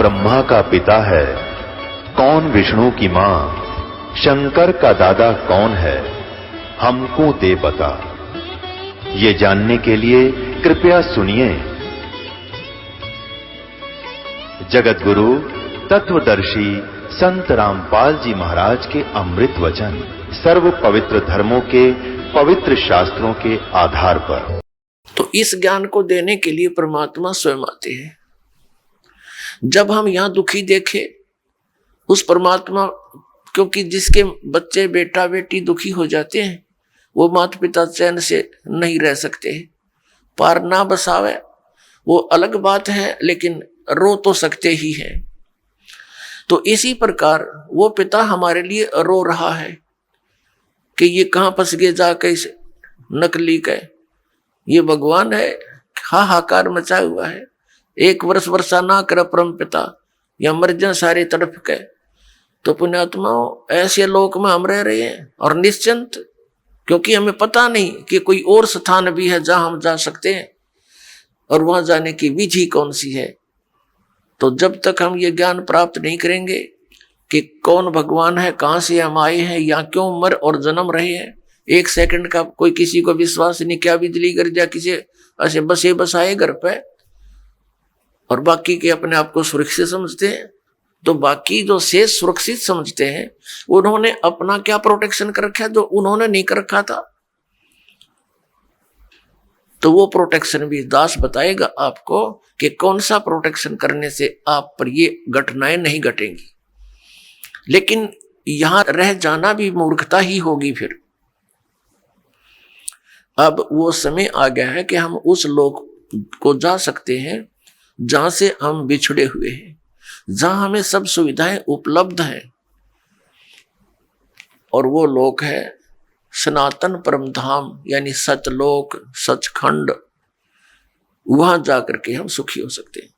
ब्रह्मा का पिता है, कौन विष्णु की मां, शंकर का दादा कौन है, हमको दे बता। ये जानने के लिए कृपया सुनिए। जगत गुरु तत्वदर्शी संत रामपाल जी महाराज के अमृत वचन सर्व पवित्र धर्मों के पवित्र शास्त्रों के आधार पर। तो इस ज्ञान को देने के लिए परमात्मा स्वयं आते हैं। जब हम यहां दुखी देखे उस परमात्मा, क्योंकि जिसके बच्चे बेटा बेटी दुखी हो जाते हैं वो माता पिता चैन से नहीं रह सकते। पार ना बसावे वो अलग बात है, लेकिन रो तो सकते ही हैं। तो इसी प्रकार वो पिता हमारे लिए रो रहा है कि ये कहां फंस गए जाके इस नकली के। ये भगवान है, हाहाकार मचा हुआ है। एक वर्ष वर्षा ना कर परम पिता, या मर जाए सारे तड़प के। तो पुण्यात्माओं, ऐसे लोक में हम रह रहे हैं और निश्चिंत, क्योंकि हमें पता नहीं कि कोई और स्थान भी है जहां हम जा सकते हैं और वहां जाने की विधि कौन सी है। तो जब तक हम ये ज्ञान प्राप्त नहीं करेंगे कि कौन भगवान है, कहां से हम आए हैं, या क्यों मर और जन्म रहे हैं, एक सेकंड का कोई किसी को विश्वास नहीं। क्या बिजली गिर जा किसी ऐसे बसे बसाए घर पे, और बाकी के अपने आप को सुरक्षित समझते हैं। तो बाकी जो शेष सुरक्षित समझते हैं उन्होंने अपना क्या प्रोटेक्शन कर रखा है जो उन्होंने नहीं कर रखा था। तो वो प्रोटेक्शन भी दास बताएगा आपको कि कौन सा प्रोटेक्शन करने से आप पर ये घटनाएं नहीं घटेंगी। लेकिन यहां रह जाना भी मूर्खता ही होगी। फिर अब वो समय आ गया है कि हम उस लोक को जा सकते हैं जहां से हम बिछड़े हुए हैं, जहां हमें सब सुविधाएं उपलब्ध हैं। और वो लोक है सनातन परम धाम, यानी सतलोक, सचखंड। वहां जाकर के हम सुखी हो सकते हैं।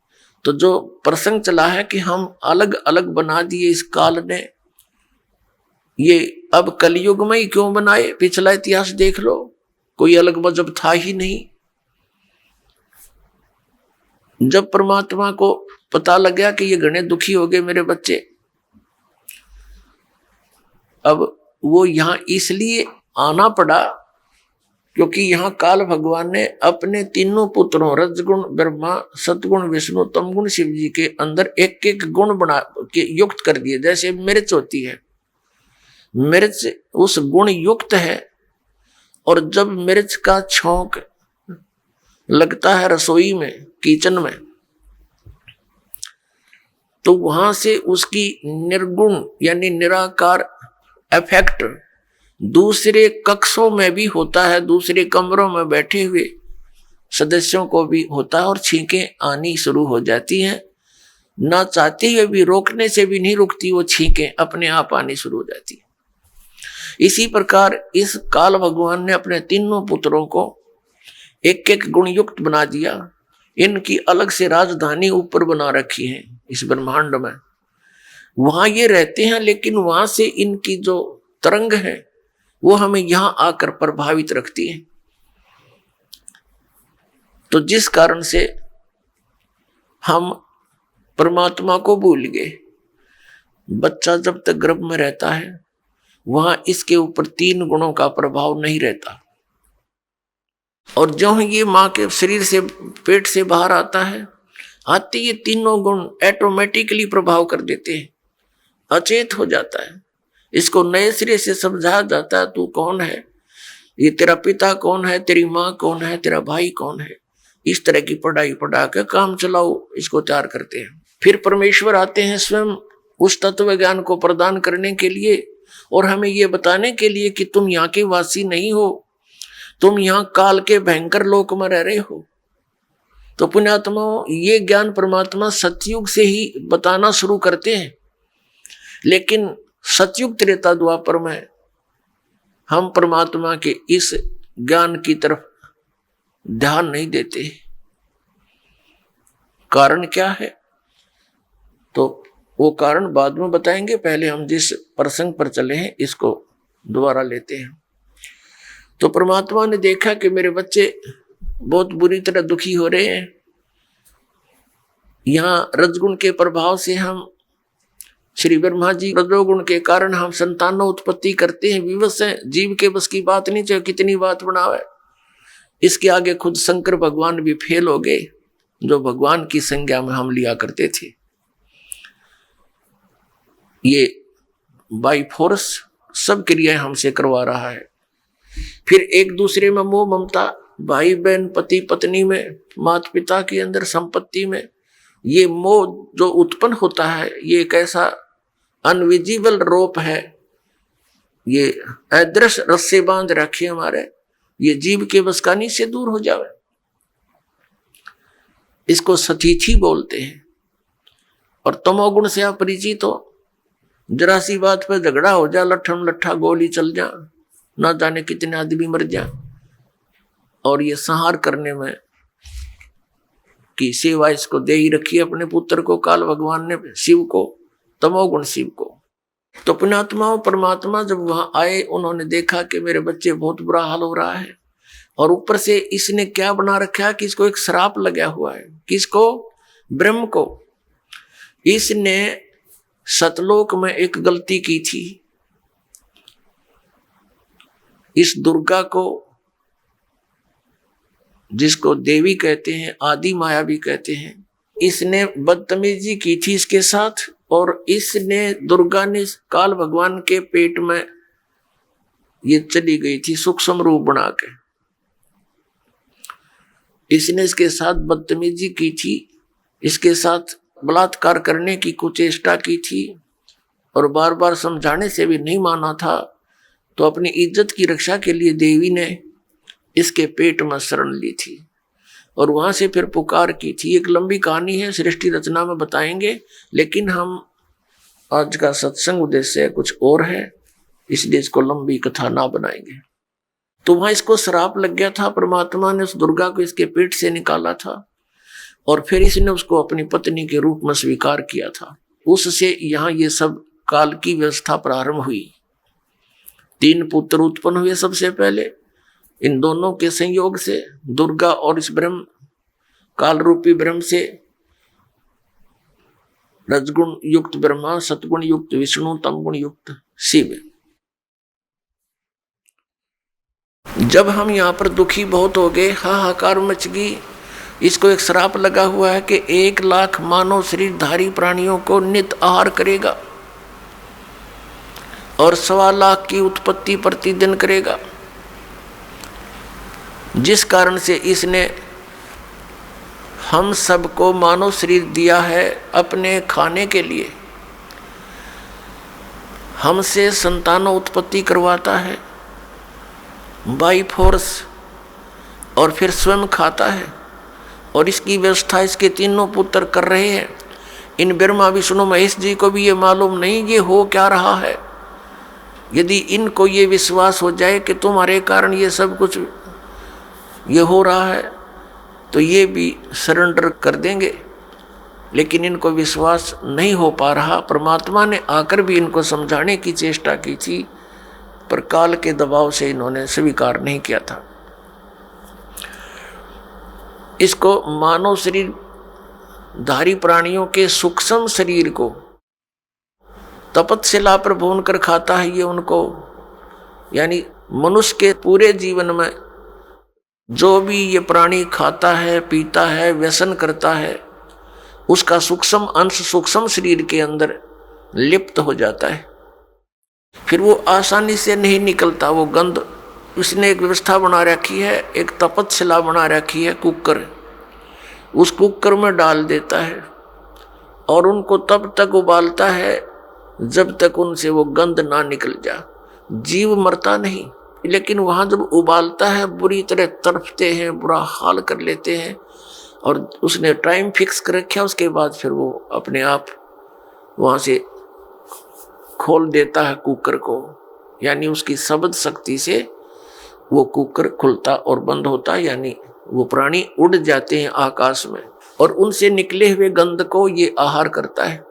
तो जो प्रसंग चला है कि हम अलग अलग बना दिए इस काल ने, ये अब कलयुग में ही क्यों बनाए? पिछला इतिहास देख लो, कोई अलग मजहब था ही नहीं। जब परमात्मा को पता लग गया कि ये घने दुखी हो गए मेरे बच्चे, अब वो यहां इसलिए आना पड़ा क्योंकि यहां काल भगवान ने अपने तीनों पुत्रों रजगुण ब्रह्मा, सतगुण विष्णु, तमगुण शिव जी के अंदर एक एक गुण बना के युक्त कर दिए। जैसे मिर्च होती है, मिर्च उस गुण युक्त है, और जब मिर्च का छौंक लगता है रसोई में, किचन में, तो वहां से उसकी निर्गुण यानी निराकार इफेक्ट दूसरे कक्षों में भी होता है, दूसरे कमरों में बैठे हुए सदस्यों को भी होता है, और छींकें आनी शुरू हो जाती हैं। ना चाहते हुए भी, रोकने से भी नहीं रुकती, वो छींकें अपने आप आनी शुरू हो जाती है। इसी प्रकार इस काल भगवान ने अपने तीनों पुत्रों को एक एक गुण युक्त बना दिया। इनकी अलग से राजधानी ऊपर बना रखी है इस ब्रह्मांड में। वहां ये रहते हैं, लेकिन वहां से इनकी जो तरंग है वो हमें यहां आकर प्रभावित रखती है। तो जिस कारण से हम परमात्मा को भूल गए। बच्चा जब तक गर्भ में रहता है वहां इसके ऊपर तीन गुणों का प्रभाव नहीं रहता, और जो ये माँ के शरीर से, पेट से बाहर आता है, आते ये तीनों गुण ऑटोमेटिकली प्रभाव कर देते हैं, अचेत हो जाता है। इसको नए सिरे से समझाया जाता है, तू कौन है, ये तेरा पिता कौन है, तेरी माँ कौन है, तेरा भाई कौन है। इस तरह की पढ़ाई पढ़ा के काम चलाओ, इसको तैयार करते हैं। फिर परमेश्वर आते हैं स्वयं उस तत्व ज्ञान को प्रदान करने के लिए, और हमें ये बताने के लिए कि तुम यहाँ के वासी नहीं हो, तुम यहाँ काल के भयंकर लोक में रह रहे हो। तो पुण्यात्माओं, ये ज्ञान परमात्मा सतयुग से ही बताना शुरू करते हैं, लेकिन सतयुग त्रेता द्वापर में हम परमात्मा के इस ज्ञान की तरफ ध्यान नहीं देते। कारण क्या है? तो वो कारण बाद में बताएंगे, पहले हम जिस प्रसंग पर चले हैं इसको दोबारा लेते हैं। तो परमात्मा ने देखा कि मेरे बच्चे बहुत बुरी तरह दुखी हो रहे हैं, यहाँ रजगुण के प्रभाव से हम श्री ब्रह्मा जी रजोगुण के कारण हम संतानों उत्पत्ति करते हैं, विवश है, जीव के बस की बात नहीं, चाहे कितनी बात बनावे। इसके आगे खुद शंकर भगवान भी फेल हो गए, जो भगवान की संज्ञा में हम लिया करते थे। ये बाई फोर्स सब क्रियाएं हमसे करवा रहा है। फिर एक दूसरे में मोह ममता, भाई बहन, पति पत्नी में, माता पिता के अंदर, संपत्ति में, ये मोह जो उत्पन्न होता है, ये एक ऐसा अनविजिबल रोप है, ये अदृश्य रस्से बांध रखे हमारे, ये जीव के बस का नहीं से दूर हो जावे। इसको सतीथी बोलते हैं। और तमोगुण से आप परिचित हो, जरा सी बात पर झगड़ा हो जा, लट्ठम लट्ठा गोली चल जा, ना जाने कितने आदमी मर जा। और ये संहार करने में की सेवा इसको दे ही रखी है अपने पुत्र को, काल भगवान ने शिव को, तमोगुण शिव को। तो पुण्यात्माओं, परमात्मा जब वहां आए, उन्होंने देखा कि मेरे बच्चे बहुत बुरा हाल हो रहा है, और ऊपर से इसने क्या बना रखा है कि इसको एक श्राप लगा हुआ है। किसको? ब्रह्म को। इसने सतलोक में एक गलती की थी। इस दुर्गा को, जिसको देवी कहते हैं, आदि माया भी कहते हैं, इसने बदतमीजी की थी इसके साथ। और इसने, दुर्गा ने काल भगवान के पेट में ये चली गई थी सूक्ष्म रूप बना के। इसने इसके साथ बदतमीजी की थी, इसके साथ बलात्कार करने की कुचेष्टा की थी, और बार बार समझाने से भी नहीं माना था। तो अपनी इज्जत की रक्षा के लिए देवी ने इसके पेट में शरण ली थी, और वहां से फिर पुकार की थी। एक लंबी कहानी है, सृष्टि रचना में बताएंगे, लेकिन हम आज का सत्संग उद्देश्य कुछ और है, इसलिए इसको लंबी कथा ना बनाएंगे। तो वहां इसको श्राप लग गया था, परमात्मा ने उस दुर्गा को इसके पेट से निकाला था, और फिर इसने उसको अपनी पत्नी के रूप में स्वीकार किया था। उससे यहाँ ये सब काल की व्यवस्था प्रारंभ हुई। 3 पुत्र उत्पन्न हुए सबसे पहले। इन दोनों के संयोग से, दुर्गा और इस ब्रह्म, काल रूपी ब्रह्म से, रजगुण युक्त ब्रह्मा, सतगुण युक्त विष्णु, तमगुण युक्त शिव। जब हम यहाँ पर दुखी बहुत हो गए, हाहाकार मच गई, इसको एक श्राप लगा हुआ है कि 1 लाख मानव शरीरधारी प्राणियों को नित आहार करेगा, और 1.25 लाख की उत्पत्ति प्रतिदिन करेगा। जिस कारण से इसने हम सबको मानव शरीर दिया है अपने खाने के लिए। हमसे संतानों उत्पत्ति करवाता है बाई फोर्स, और फिर स्वयं खाता है। और इसकी व्यवस्था इसके 3 पुत्र कर रहे हैं। इन ब्रह्मा विष्णु महेश जी को भी ये मालूम नहीं ये हो क्या रहा है। यदि इनको ये विश्वास हो जाए कि तुम्हारे कारण ये सब कुछ ये हो रहा है, तो ये भी सरेंडर कर देंगे, लेकिन इनको विश्वास नहीं हो पा रहा। परमात्मा ने आकर भी इनको समझाने की चेष्टा की थी, पर काल के दबाव से इन्होंने स्वीकार नहीं किया था। इसको मानव शरीर धारी प्राणियों के सूक्ष्म शरीर को तपस्या पर भून कर खाता है ये उनको, यानी मनुष्य के पूरे जीवन में जो भी ये प्राणी खाता है, पीता है, व्यसन करता है, उसका सूक्ष्म अंश सूक्ष्म शरीर के अंदर लिप्त हो जाता है। फिर वो आसानी से नहीं निकलता वो गंध। उसने एक व्यवस्था बना रखी है, एक तपस्या बना रखी है, कुकर। उस कुकर में डाल देता है और उनको तब तक उबालता है जब तक उनसे वो गंध ना निकल जा। जीव मरता नहीं, लेकिन वहां जब उबालता है बुरी तरह तड़पते हैं, बुरा हाल कर लेते हैं। और उसने टाइम फिक्स कर रखा, उसके बाद फिर वो अपने आप वहां से खोल देता है कुकर को, यानी उसकी शब्द शक्ति से वो कुकर खुलता और बंद होता है, यानी वो प्राणी उड़ जाते हैं आकाश में और उनसे निकले हुए गंध को ये आहार करता है।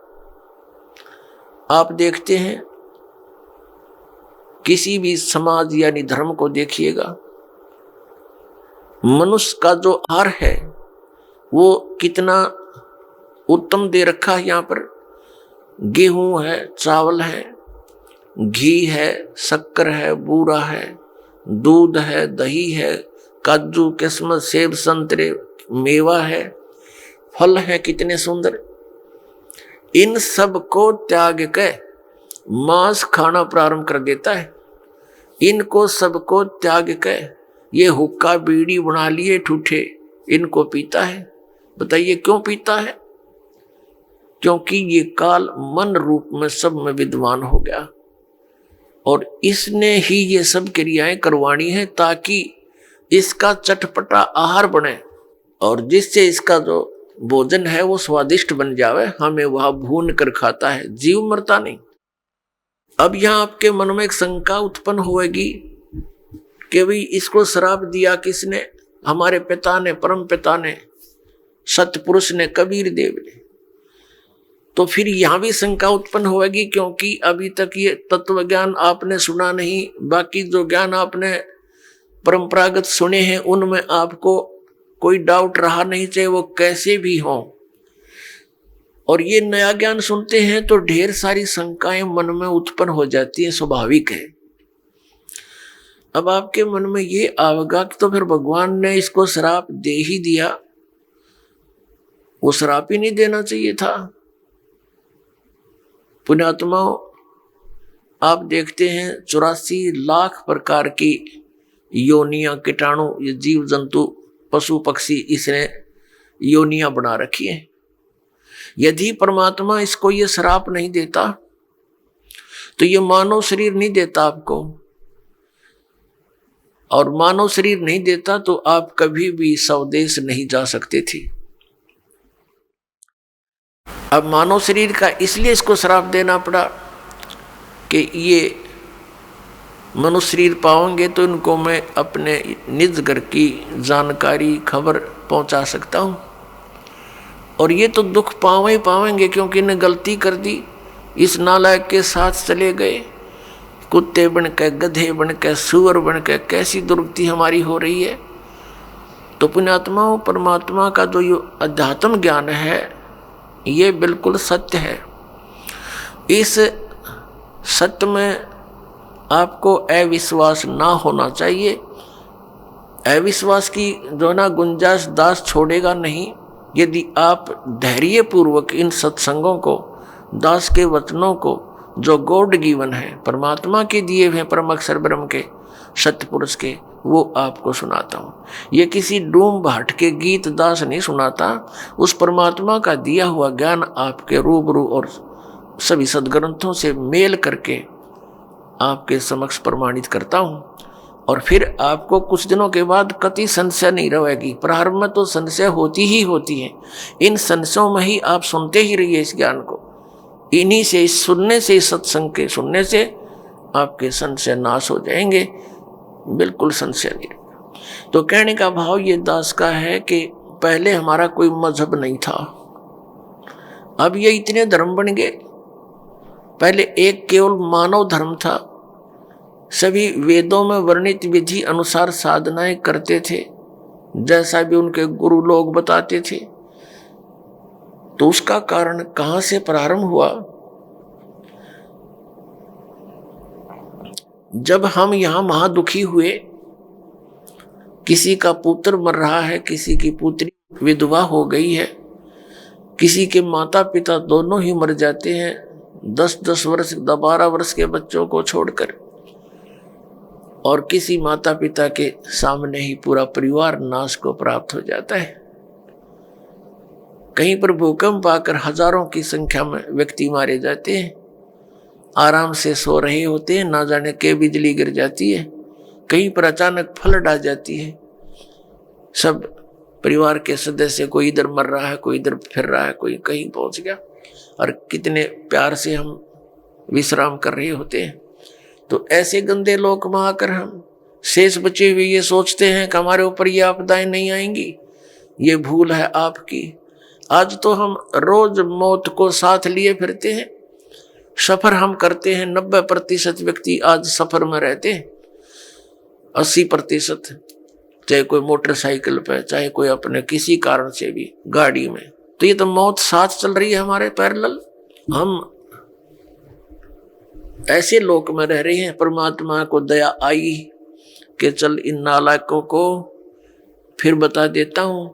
आप देखते हैं किसी भी समाज यानी धर्म को देखिएगा, मनुष्य का जो आहार है वो कितना उत्तम दे रखा है। यहाँ पर गेहूं है, चावल है, घी है, शक्कर है, बूरा है, दूध है, दही है, काजू, किस्मत, सेब, संतरे, मेवा है, फल है, कितने सुंदर। इन सब को त्याग के मांस खाना प्रारंभ कर देता है। इनको सबको त्याग के ये हुक्का बीड़ी बना लिए ठूठे, इनको पीता है। बताइए क्यों पीता है? क्योंकि ये काल मन रूप में सब में विद्वान हो गया और इसने ही ये सब क्रियाएं करवानी है ताकि इसका चटपटा आहार बने और जिससे इसका जो भोजन है वो स्वादिष्ट बन जावे, हमें वह भून कर खाता है, जीव मरता नहीं। अब यहां आपके मन में एक शंका उत्पन्न होगी कि भाई इसको श्राप दिया किसने? हमारे पिता ने, परम पिता ने, सतपुरुष ने, कबीर देव ने। तो फिर यहां भी शंका उत्पन्न होगी क्योंकि अभी तक ये तत्व ज्ञान आपने सुना नहीं। बाकी जो ज्ञान आपने परंपरागत सुने हैं उनमें आपको कोई डाउट रहा नहीं, चाहे वो कैसे भी हो। और ये नया ज्ञान सुनते हैं तो ढेर सारी शंकाएं मन में उत्पन्न हो जाती है, स्वाभाविक है। अब आपके मन में ये आवेगा कि तो फिर भगवान ने इसको श्राप दे ही दिया, वो श्राप ही नहीं देना चाहिए था। पुण्यात्माओं, आप देखते हैं 84 लाख प्रकार की योनियां, कीटाणु, ये जीव जंतु, पशु पक्षी, इसने योनियां बना रखी हैं। यदि परमात्मा इसको ये श्राप नहीं देता तो ये मानव शरीर नहीं देता आपको, और मानव शरीर नहीं देता तो आप कभी भी स्वदेश नहीं जा सकते थे। अब मानव शरीर का इसलिए इसको श्राप देना पड़ा कि ये मनुष्य शरीर पाओगे तो इनको मैं अपने निज घर की जानकारी, खबर पहुंचा सकता हूं, और ये तो दुख पावे ही पावेंगे क्योंकि इन्हें गलती कर दी, इस नालायक के साथ चले गए, कुत्ते बन के, गधे बन के, सुअर बन के, कैसी दुर्गति हमारी हो रही है। तो पुण्यात्माओं, परमात्मा का जो ये अध्यात्म ज्ञान है ये बिल्कुल सत्य है। इस सत्य में आपको अविश्वास ना होना चाहिए। अविश्वास की जो ना गुंजाइश दास छोड़ेगा नहीं। यदि आप धैर्य पूर्वक इन सत्संगों को, दास के वचनों को, जो गॉड गिवन है, परमात्मा के दिए हुए परम अक्षर ब्रह्म के, सतपुरुष के, वो आपको सुनाता हूँ। ये किसी डूम भाट के गीत दास नहीं सुनाता, उस परमात्मा का दिया हुआ ज्ञान आपके रूबरू और सभी सदग्रंथों से मेल करके आपके समक्ष प्रमाणित करता हूँ। और फिर आपको कुछ दिनों के बाद कति संशय नहीं रहेगी। प्रारंभ में तो संशय होती ही होती है, इन संशयों में ही आप सुनते ही रहिए इस ज्ञान को। इन्हीं से, इस सुनने से, इस सत्संग के सुनने से आपके संशय नाश हो जाएंगे, बिल्कुल संशय नहीं। तो कहने का भाव ये दास का है कि पहले हमारा कोई मजहब नहीं था, अब ये इतने धर्म बन गए। पहले एक केवल मानव धर्म था, सभी वेदों में वर्णित विधि अनुसार साधनाएं करते थे, जैसा भी उनके गुरु लोग बताते थे। तो उसका कारण कहां से प्रारंभ हुआ? जब हम यहां महादुखी हुए, किसी का पुत्र मर रहा है, किसी की पुत्री विधवा हो गई है, किसी के माता पिता दोनों ही मर जाते हैं 10-10 वर्ष, 12 वर्ष के बच्चों को छोड़कर, और किसी माता पिता के सामने ही पूरा परिवार नाश को प्राप्त हो जाता है। कहीं पर भूकंप आकर हजारों की संख्या में व्यक्ति मारे जाते हैं, आराम से सो रहे होते हैं, ना जाने के बिजली गिर जाती है, कहीं पर अचानक फ्लड आ जाती है, सब परिवार के सदस्य, कोई इधर मर रहा है, कोई इधर फिर रहा है, कोई कहीं पहुंच गया, और कितने प्यार से हम विश्राम कर रहे होते हैं। तो ऐसे गंदे लोक में आकर हम शेष बचे हुए ये सोचते हैं कि हमारे ऊपर ये आपदाएं नहीं आएंगी। ये भूल है आपकी। आज तो हम रोज मौत को साथ लिए फिरते हैं, सफर हम करते हैं। 90% व्यक्ति आज सफर में रहते हैं, 80% चाहे कोई मोटरसाइकिल पे, चाहे कोई अपने किसी कारण से भी गाड़ी में, तो ये तो मौत साथ चल रही है हमारे पैरेलल। हम ऐसे लोक में रह रहे हैं, परमात्मा को दया आई कि चल इन नालायकों को फिर बता देता हूं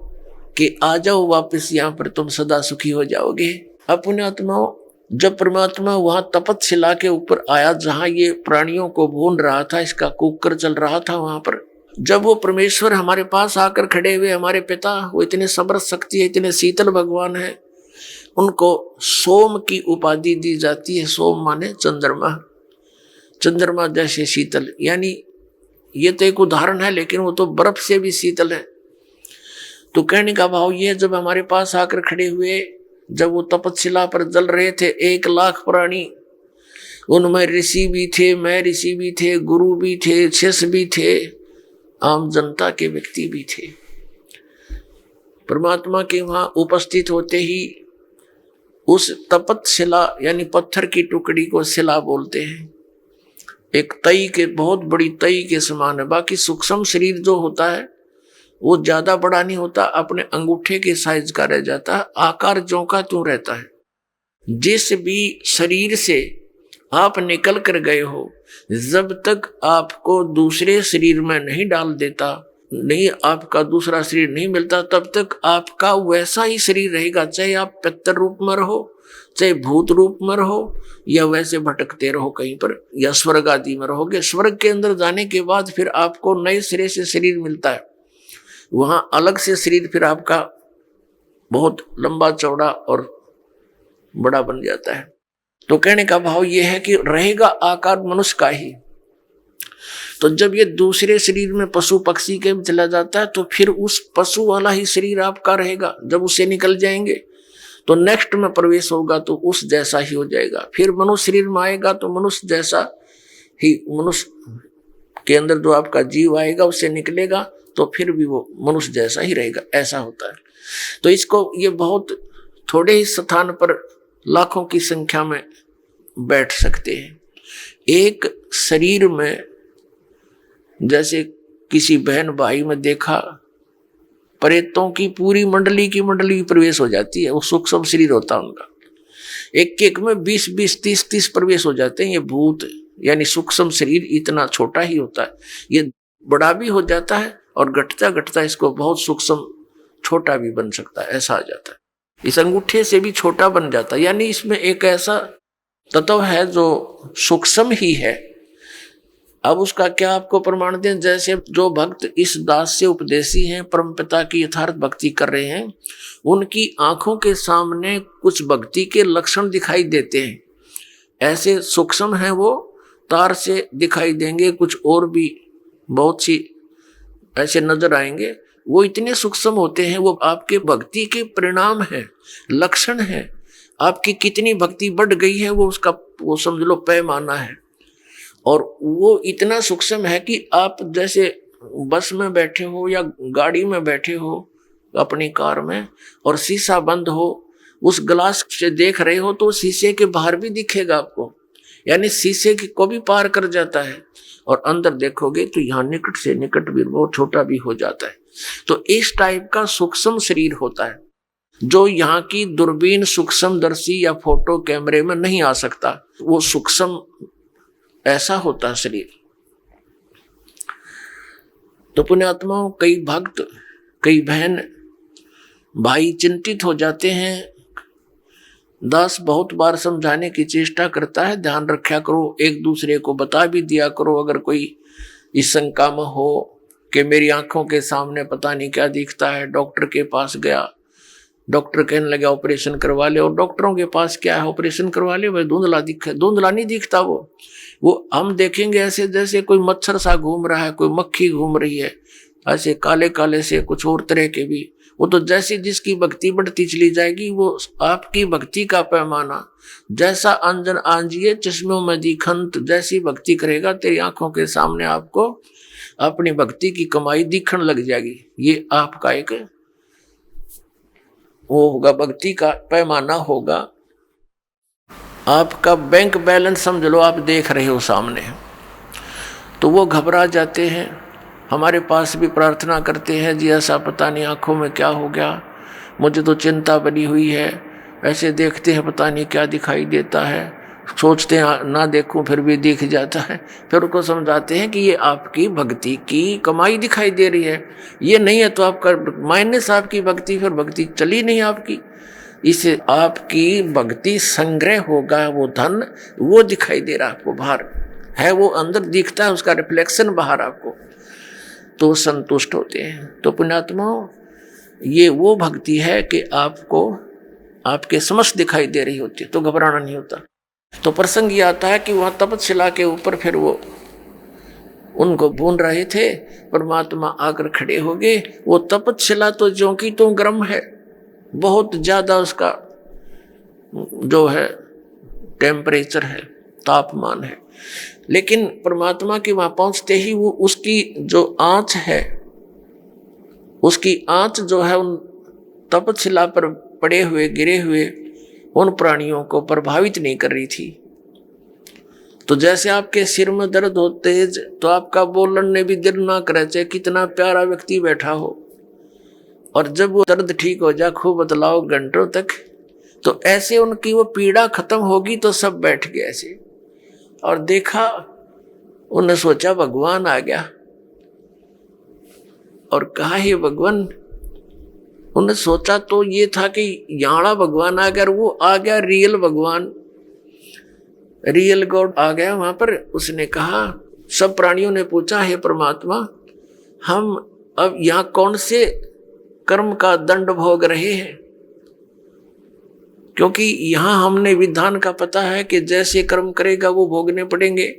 कि आ जाओ वापस यहां पर, तुम सदा सुखी हो जाओगे। अपने आत्माओं, जब परमात्मा वहां तपतशिला के ऊपर आया जहां ये प्राणियों को भून रहा था, इसका कुकर चल रहा था, वहां पर जब वो परमेश्वर हमारे पास आकर खड़े हुए, हमारे पिता, वो इतने समर्थ शक्ति है, इतने शीतल भगवान है, उनको सोम की उपाधि दी जाती है। सोम माने चंद्रमा, चंद्रमा जैसे शीतल, यानी ये तो एक उदाहरण है, लेकिन वो तो बर्फ से भी शीतल है। तो कहने का भाव ये, जब हमारे पास आकर खड़े हुए, जब वो तपतशिला पर जल रहे थे 1 लाख प्राणी, उनमें ऋषि भी थे, मैं ऋषि भी थे, गुरु भी थे, शिष्य भी थे, आम जनता के व्यक्ति भी थे। परमात्मा के वहां उपस्थित होते ही उस तपतशिला यानी पत्थर की टुकड़ी को शिला बोलते हैं। एक तई के, बहुत बड़ी तई के समान है। बाकी सूक्ष्म शरीर जो होता है वो ज्यादा बड़ा नहीं होता, अपने अंगूठे के साइज का रह जाता है, आकार ज्यों का त्यों रहता है। जिस भी शरीर से आप निकल कर गए हो, जब तक आपको दूसरे शरीर में नहीं डाल देता, नहीं आपका दूसरा शरीर नहीं मिलता, तब तक आपका वैसा ही शरीर रहेगा, चाहे आप पितर रूप में रहो, चाहे भूत रूप में रहो, या वैसे भटकते रहो कहीं पर, या स्वर्ग आदि में रहोगे। स्वर्ग के अंदर जाने के बाद फिर आपको नए सिरे से शरीर मिलता है, वहां अलग से शरीर फिर आपका बहुत लंबा चौड़ा और बड़ा बन जाता है। तो कहने का भाव यह है कि रहेगा आकार मनुष्य का ही। तो जब ये दूसरे शरीर में पशु पक्षी के चला जाता है, तो फिर उस पशु वाला ही शरीर आपका रहेगा। जब उससे निकल जाएंगे तो नेक्स्ट में प्रवेश होगा तो उस जैसा ही हो जाएगा। फिर मनुष्य शरीर में आएगा तो मनुष्य जैसा ही, मनुष्य के अंदर जो आपका जीव आएगा उससे निकलेगा तो फिर भी वो मनुष्य जैसा ही रहेगा, ऐसा होता है। तो इसको ये बहुत थोड़े ही स्थान पर लाखों की संख्या में बैठ सकते हैं। एक शरीर में जैसे किसी बहन भाई में देखा, प्रेतों की पूरी मंडली की मंडली प्रवेश हो जाती है, वो सूक्ष्म शरीर होता है उनका। एक एक में 20-20, 30-30 प्रवेश हो जाते हैं। ये भूत यानी सूक्ष्म शरीर इतना छोटा ही होता है, ये बड़ा भी हो जाता है और घटता घटता इसको बहुत सूक्ष्म छोटा भी बन सकता है, ऐसा आ जाता है। इस अंगूठे से भी छोटा बन जाता है, यानी इसमें एक ऐसा तत्व है जो सूक्ष्म ही है। अब उसका क्या आपको प्रमाण दें? जैसे जो भक्त इस दास से उपदेशी हैं, परमपिता की यथार्थ भक्ति कर रहे हैं, उनकी आंखों के सामने कुछ भक्ति के लक्षण दिखाई देते हैं। ऐसे सूक्ष्म हैं वो, तार से दिखाई देंगे, कुछ और भी बहुत सी ऐसे नजर आएंगे। वो इतने सूक्ष्म होते हैं, वो आपके भक्ति के परिणाम हैं, लक्षण हैं। आपकी कितनी भक्ति बढ़ गई है वो उसका, वो समझ लो पैमाना है। और वो इतना सूक्ष्म है कि आप जैसे बस में बैठे हो या गाड़ी में बैठे हो अपनी कार में, और शीशा बंद हो, उस ग्लास से देख रहे हो तो शीशे के बाहर भी दिखेगा आपको, यानी शीशे को भी पार कर जाता है। और अंदर देखोगे तो यहाँ निकट से निकट भी बहुत छोटा भी हो जाता है। तो इस टाइप का सूक्ष्म शरीर होता है जो यहाँ की दूरबीन सूक्ष्मदर्शी या फोटो कैमरे में नहीं आ सकता। वो सूक्ष्म ऐसा होता है शरीर। तो पुण्यात्माओं, कई भक्त, कई बहन भाई चिंतित हो जाते हैं। दास बहुत बार समझाने की चेष्टा करता है, ध्यान रखा करो, एक दूसरे को बता भी दिया करो। अगर कोई इस शंका में हो कि मेरी आंखों के सामने पता नहीं क्या दिखता है, डॉक्टर के पास गया, डॉक्टर कहने लगा ऑपरेशन करवा ले, और डॉक्टरों के पास क्या है, ऑपरेशन करवा ले, वह धुंधला दिखा, धुंधला नहीं दिखता। वो हम देखेंगे ऐसे जैसे कोई मच्छर सा घूम रहा है, कोई मक्खी घूम रही है, ऐसे काले काले से, कुछ और तरह के भी। वो तो जैसी जिसकी भक्ति बढ़ती चली जाएगी, वो आपकी भक्ति का पैमाना जैसा अंजन आंजिए चश्मों में दिखंत, जैसी भक्ति करेगा तेरी आंखों के सामने आपको अपनी भक्ति की कमाई दिखने लग जाएगी। ये आपका एक वो होगा, भक्ति का पैमाना होगा। आपका बैंक बैलेंस समझ लो, आप देख रहे हो सामने, तो वो घबरा जाते हैं, हमारे पास भी प्रार्थना करते हैं, जी ऐसा पता नहीं आंखों में क्या हो गया, मुझे तो चिंता बनी हुई है, ऐसे देखते हैं पता नहीं क्या दिखाई देता है, सोचते हैं ना देखूं फिर भी दिख जाता है। फिर उनको समझाते हैं कि ये आपकी भक्ति की कमाई दिखाई दे रही है, ये नहीं है तो आपका माइनस आपकी भक्ति, फिर भक्ति चली नहीं आपकी। इसे आपकी भक्ति संग्रह होगा, वो धन वो दिखाई दे रहा आपको, बाहर है वो अंदर दिखता है, उसका रिफ्लेक्शन बाहर आपको, तो संतुष्ट होते हैं। तो पुण्यात्माओं, ये वो भक्ति है कि आपको आपके समस्त दिखाई दे रही होती है, तो घबराना नहीं होता। तो प्रसंग ये आता है कि वहां तपशिला के ऊपर फिर वो उनको भून रहे थे, परमात्मा आकर खड़े हो गए। वो तपशिला तो ज्यों की तो गर्म है, बहुत ज्यादा उसका जो है टेम्परेचर है, तापमान है, लेकिन परमात्मा के वहां पहुंचते ही वो उसकी जो आंच है, उसकी आंच जो है उन तपशिला पर पड़े हुए गिरे हुए उन प्राणियों को प्रभावित नहीं कर रही थी। तो जैसे आपके सिर में दर्द हो तेज, तो आपका बोलने भी दिल ना करे, चाहे कितना प्यारा व्यक्ति बैठा हो, और जब वो दर्द ठीक हो जाए खूब बतलाओ घंटों तक, तो ऐसे उनकी वो पीड़ा खत्म होगी तो सब बैठ गए ऐसे। और देखा, उन्हें सोचा भगवान आ गया, और कहा हे भगवान, उन्हें सोचा तो ये था कि यहाँ भगवान आ गया, और वो आ गया रियल भगवान, रियल गॉड आ गया वहां पर। उसने कहा, सब प्राणियों ने पूछा, हे परमात्मा, हम अब यहाँ कौन से कर्म का दंड भोग रहे हैं? क्योंकि यहाँ हमने विधान का पता है कि जैसे कर्म करेगा वो भोगने पड़ेंगे।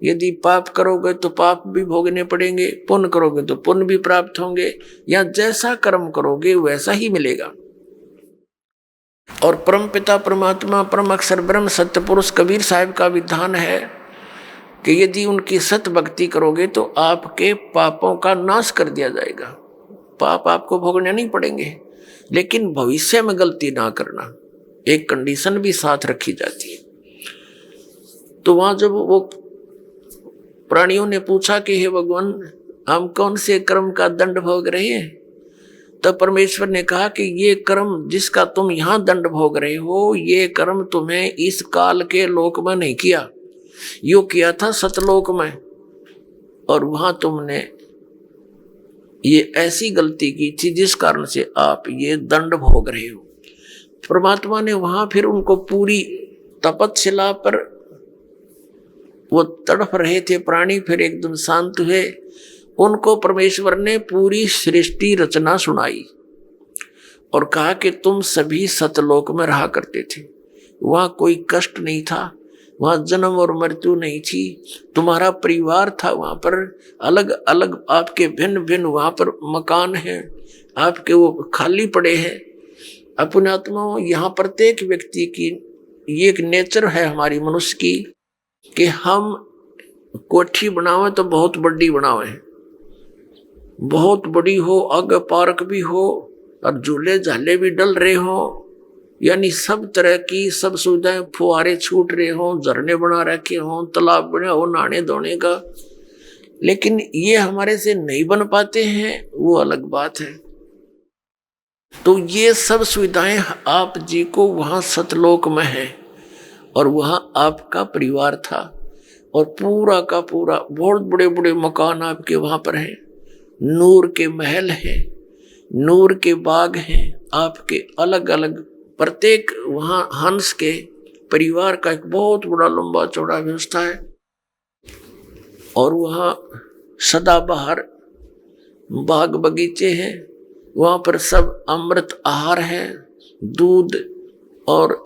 यदि पाप करोगे तो पाप भी भोगने पड़ेंगे, पुण्य करोगे तो पुण्य भी प्राप्त होंगे, या जैसा कर्म करोगे वैसा ही मिलेगा। और परम पिता परमात्मा परम अक्षर ब्रह्म सत्य पुरुष कबीर साहिब का विधान है कि यदि उनकी सत भक्ति करोगे तो आपके पापों का नाश कर दिया जाएगा। पाप आपको भोगने नहीं पड़ेंगे, लेकिन भविष्य में गलती ना करना, एक कंडीशन भी साथ रखी जाती है। तो वहां जब वो प्राणियों ने पूछा कि हे भगवान, हम कौन से कर्म का दंड भोग रहे हैं, तब परमेश्वर ने कहा कि ये कर्म जिसका तुम यहाँ दंड भोग रहे हो, ये कर्म तुम्हें इस काल के लोक में नहीं किया, यो किया था सतलोक में, और वहां तुमने ये ऐसी गलती की थी जिस कारण से आप ये दंड भोग रहे हो। परमात्मा ने वहां फिर उनको पूरी तपशिला पर वो तड़प रहे थे प्राणी, फिर एकदम शांत हुए। उनको परमेश्वर ने पूरी सृष्टि रचना सुनाई और कहा कि तुम सभी सतलोक में रहा करते थे, वहां कोई कष्ट नहीं था, वहां जन्म और मृत्यु नहीं थी, तुम्हारा परिवार था वहां पर, अलग अलग आपके भिन्न भिन्न वहां पर मकान हैं, आपके वो खाली पड़े हैं। अपने आत्माओं, यहाँ प्रत्येक व्यक्ति की ये एक नेचर है हमारी मनुष्य की कि हम कोठी बनावे तो बहुत बड़ी बनावे, बहुत बड़ी हो, आगे पार्क भी हो और झूले झाले भी डल रहे हो, यानी सब तरह की सब सुविधाएं, फुहारे छूट रहे हो, झरने बना रखे हो, तालाब बने हो नहाने धोने का, लेकिन ये हमारे से नहीं बन पाते हैं, वो अलग बात है। तो ये सब सुविधाएं आप जी को वहां सतलोक में है, और वहां आपका परिवार था, और पूरा का पूरा बहुत बड़े बड़े मकान आपके वहां पर हैं, नूर के महल हैं, नूर के बाग हैं आपके, अलग अलग प्रत्येक वहां हंस के परिवार का एक बहुत बड़ा लंबा चौड़ा व्यवस्था है। और वहां सदाबहार बाग बगीचे हैं, वहां पर सब अमृत आहार है, दूध और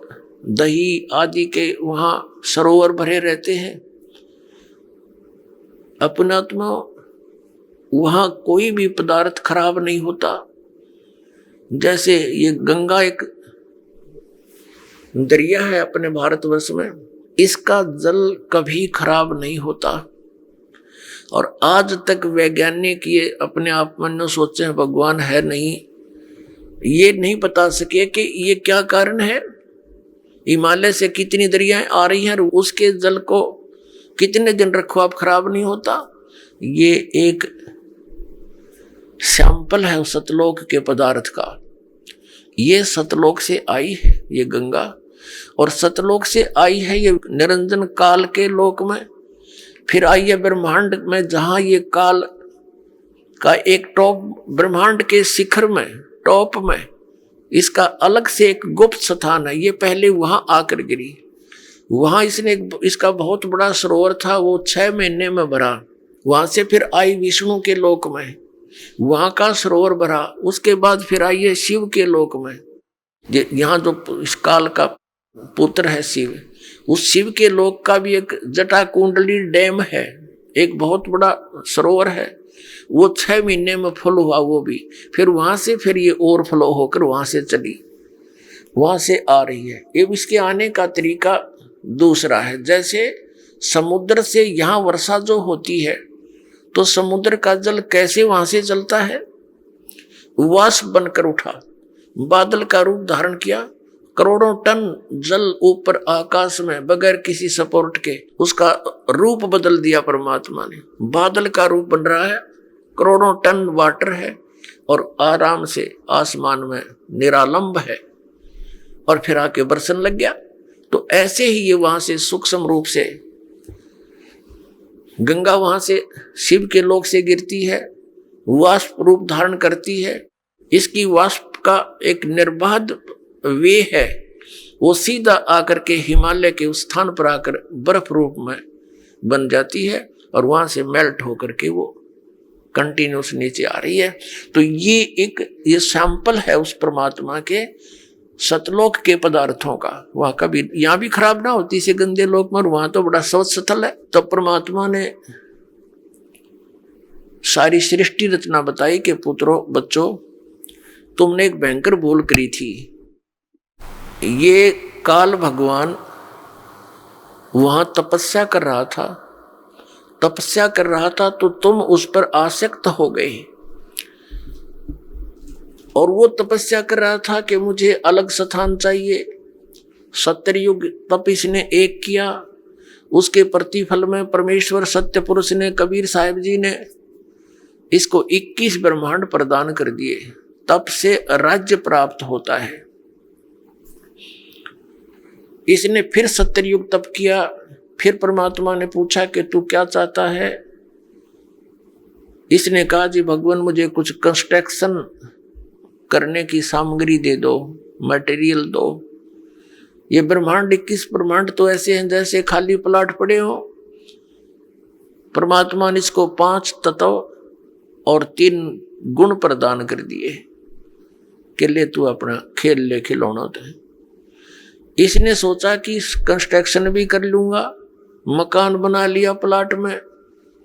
दही आदि के वहां सरोवर भरे रहते हैं। अपना आत्मा, वहां कोई भी पदार्थ खराब नहीं होता। जैसे ये गंगा एक दरिया है अपने भारतवर्ष में, इसका जल कभी खराब नहीं होता, और आज तक वैज्ञानिक ये अपने आप में सोचे हैं भगवान है नहीं, ये नहीं बता सके कि ये क्या कारण है। हिमालय से कितनी दरियाएं आ रही हैं, उसके जल को कितने दिन रखो आप खराब नहीं होता। ये एक सैंपल है सतलोक के पदार्थ का। ये सतलोक से आई है ये गंगा, और सतलोक से आई है ये निरंजन काल के लोक में, फिर आई है ब्रह्मांड में, जहां ये काल का एक टॉप, ब्रह्मांड के शिखर में टॉप में इसका अलग से एक गुप्त स्थान है। ये पहले वहां आकर गिरी, वहां इसने इसका बहुत बड़ा सरोवर था, वो 6 महीने में भरा। वहां से फिर आई विष्णु के लोक में, वहां का सरोवर भरा। उसके बाद फिर आई है शिव के लोक में, यहाँ जो इस काल का पुत्र है शिव, उस शिव के लोक का भी एक जटा कुंडली डैम है, एक बहुत बड़ा सरोवर है, वो 6 महीने में फुल हुआ वो भी। फिर वहां से फिर ये ओवरफ्लो होकर वहां से चली, वहां से आ रही है। ये इसके आने का तरीका दूसरा है। जैसे समुद्र से यहाँ वर्षा जो होती है, तो समुद्र का जल कैसे वहां से चलता है, वाष्प बनकर उठा, बादल का रूप धारण किया, करोड़ों टन जल ऊपर आकाश में बगैर किसी सपोर्ट के उसका रूप बदल दिया परमात्मा ने। बादल का रूप बन रहा है, करोड़ों टन वाटर है और आराम से आसमान में निरालंब है, और फिर आके बरसन लग गया। तो ऐसे ही ये वहां से सूक्ष्म रूप से गंगा वहां से शिव के लोक से गिरती है, वाष्प रूप धारण करती है। इसकी वाष्प का एक निर्बाध वे है, वो सीधा आकर के हिमालय के उस स्थान पर आकर बर्फ रूप में बन जाती है, और वहां से मेल्ट होकर के वो कंटिन्यूस नीचे आ रही है। तो ये सैंपल है उस परमात्मा के सतलोक के पदार्थों का। वहां कभी यहाँ भी खराब ना होती से गंदे लोक में, वहां तो बड़ा स्वच्छ स्थल है। तब परमात्मा ने सारी सृष्टि रचना बताई कि पुत्रों बच्चों, तुमने एक भयंकर भूल करी थी। ये काल भगवान वहां तपस्या कर रहा था, तो तुम उस पर आसक्त हो गए, और वो तपस्या कर रहा था कि मुझे अलग स्थान चाहिए। सत्ययुग तप इसने एक किया, उसके प्रतिफल में परमेश्वर सत्य पुरुष ने, कबीर साहिब जी ने इसको 21 ब्रह्मांड प्रदान कर दिए। तप से राज्य प्राप्त होता है। इसने फिर सत्ययुग तप किया। फिर परमात्मा ने पूछा कि तू क्या चाहता है। इसने कहा जी भगवान मुझे कुछ कंस्ट्रक्शन करने की सामग्री दे दो, मटेरियल दो। ये ब्रह्मांड 21 ब्रह्मांड तो ऐसे हैं जैसे खाली प्लाट पड़े हो। परमात्मा ने इसको 5 तत्व और 3 गुण प्रदान कर दिए कि ले तू अपना खेल ले खिलौना। तो इसने सोचा कि कंस्ट्रक्शन भी कर लूंगा, मकान बना लिया प्लाट में,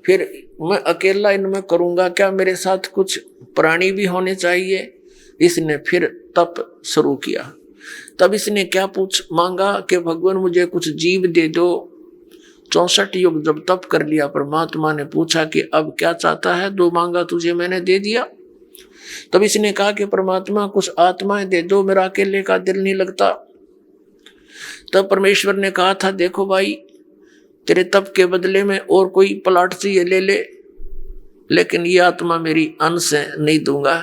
फिर मैं अकेला इनमें करूंगा क्या, मेरे साथ कुछ प्राणी भी होने चाहिए। इसने फिर तप शुरू किया। तब इसने क्या मांगा कि भगवान मुझे कुछ जीव दे दो। 64 युग जब तप कर लिया, परमात्मा ने पूछा कि अब क्या चाहता है, 2 मांगा तुझे मैंने दे दिया। तब इसने कहा कि परमात्मा कुछ आत्माएं दे दो, मेरा अकेले का दिल नहीं लगता। तब परमेश्वर ने कहा था देखो भाई, तेरे तप के बदले में और कोई प्लाट चाहिए ले ले, लेकिन ये आत्मा मेरी अंश है, नहीं दूंगा,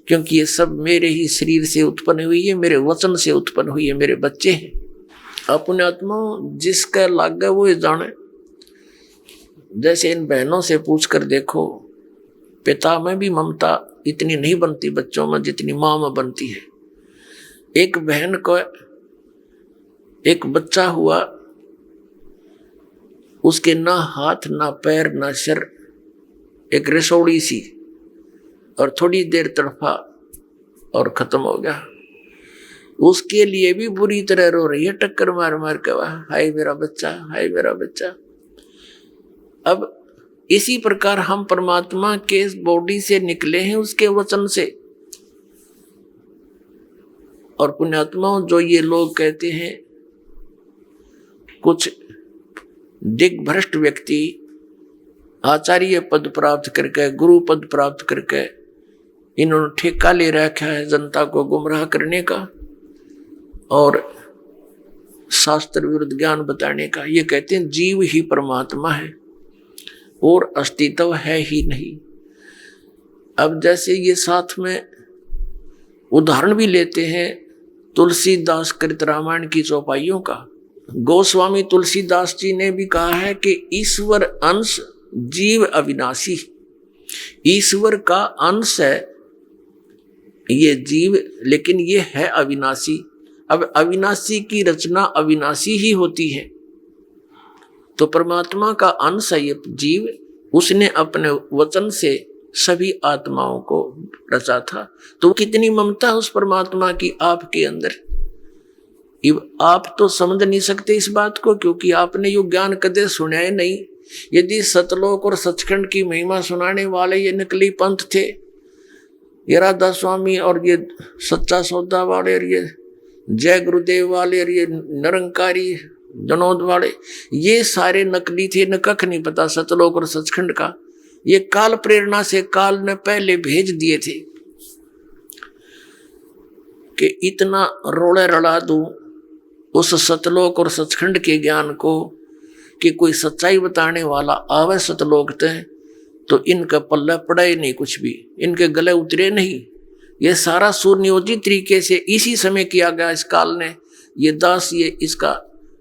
क्योंकि ये सब मेरे ही शरीर से उत्पन्न हुई है, मेरे वचन से उत्पन्न हुई है, मेरे बच्चे हैं। अपने आत्मा जिसका लाग गया वो जाने। जैसे इन बहनों से पूछ कर देखो, पिता में भी ममता इतनी नहीं बनती बच्चों में जितनी माँ में बनती है। एक बहन को एक बच्चा हुआ, उसके ना हाथ ना पैर ना सिर, एक रसोड़ी सी, और थोड़ी देर तड़फा और खत्म हो गया। उसके लिए भी बुरी तरह रो रही है, टक्कर मार मार के, हाय मेरा बच्चा, हाय मेरा बच्चा। अब इसी प्रकार हम परमात्मा के बॉडी से निकले हैं, उसके वचन से। और पुण्यात्माओं, जो ये लोग कहते हैं, कुछ दिग्भ्रष्ट व्यक्ति आचार्य पद प्राप्त करके, गुरु पद प्राप्त करके, इन्होंने ठेका ले रखा है जनता को गुमराह करने का और शास्त्र विरुद्ध ज्ञान बताने का। ये कहते हैं जीव ही परमात्मा है और अस्तित्व है ही नहीं। अब जैसे ये साथ में उदाहरण भी लेते हैं तुलसीदास कृत रामायण की चौपाइयों का। गोस्वामी तुलसीदास जी ने भी कहा है कि ईश्वर अंश जीव अविनाशी, ईश्वर का अंश है ये जीव, लेकिन ये है अविनाशी। अब अविनाशी की रचना अविनाशी ही होती है, तो परमात्मा का अंश है ये जीव, उसने अपने वचन से सभी आत्माओं को रचा था। तो कितनी ममता उस परमात्मा की आपके अंदर। आप तो समझ नहीं सकते इस बात को, क्योंकि आपने यो ज्ञान कदे सुना ही नहीं। यदि सतलोक और सचखंड की महिमा सुनाने वाले ये नकली पंथ थे, ये राधा स्वामी और ये सच्चा सौदा वाले और ये जय गुरुदेव वाले और ये निरंकारी जनोद वाले, ये सारे नकली थे, न कख नहीं पता सतलोक और सचखंड का। ये काल प्रेरणा से काल ने पहले भेज दिए थे कि इतना रोड़े रड़ा दूं उस सतलोक और सचखंड के ज्ञान को कि कोई सच्चाई बताने वाला आवे सतलोक तय तो इनका पल्ला पड़ा ही नहीं, कुछ भी इनके गले उतरे नहीं। ये सारा सुनियोजित तरीके से इसी समय किया गया इस काल ने। ये दास ये इसका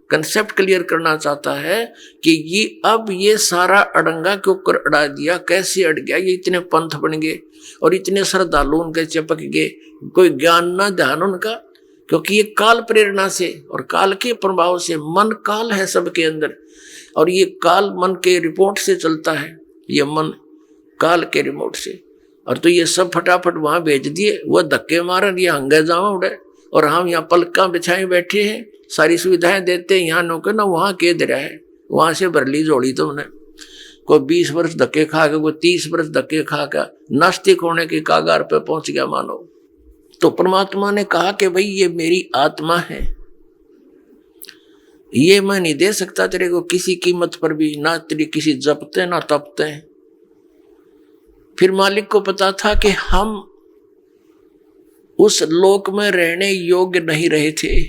कंसेप्ट क्लियर करना चाहता है कि ये अब ये सारा अड़ंगा के ऊपर अड़ा दिया, कैसे अड़ गया, ये इतने पंथ बन गए और इतने श्रद्धालु उनके चिपक गए, कोई ज्ञान ना ध्यान उनका, क्योंकि ये काल प्रेरणा से और काल के प्रभाव से, मन काल है सबके अंदर और ये काल मन के रिपोर्ट से चलता है, ये मन काल के रिमोट से। और तो ये सब फटाफट वहां भेज दिए, वो धक्के मारन ये हंगे जावा उड़े और हम यहाँ पलका बिछाए बैठे हैं, सारी सुविधाएं देते हैं, यहाँ नौके ना वहां के दे रहा है, वहां से भर ली जोड़ी तुमने। कोई 20 वर्ष धक्के खा के, कोई 30 वर्ष धक्के खा के नास्तिक होने के कागार पे पहुंच गया मानो। तो परमात्मा ने कहा कि भाई ये मेरी आत्मा है, ये मैं नहीं दे सकता तेरे को किसी कीमत पर भी, ना तेरी किसी जपते ना तपते। फिर मालिक को पता था कि हम उस लोक में रहने योग्य नहीं रहे थे।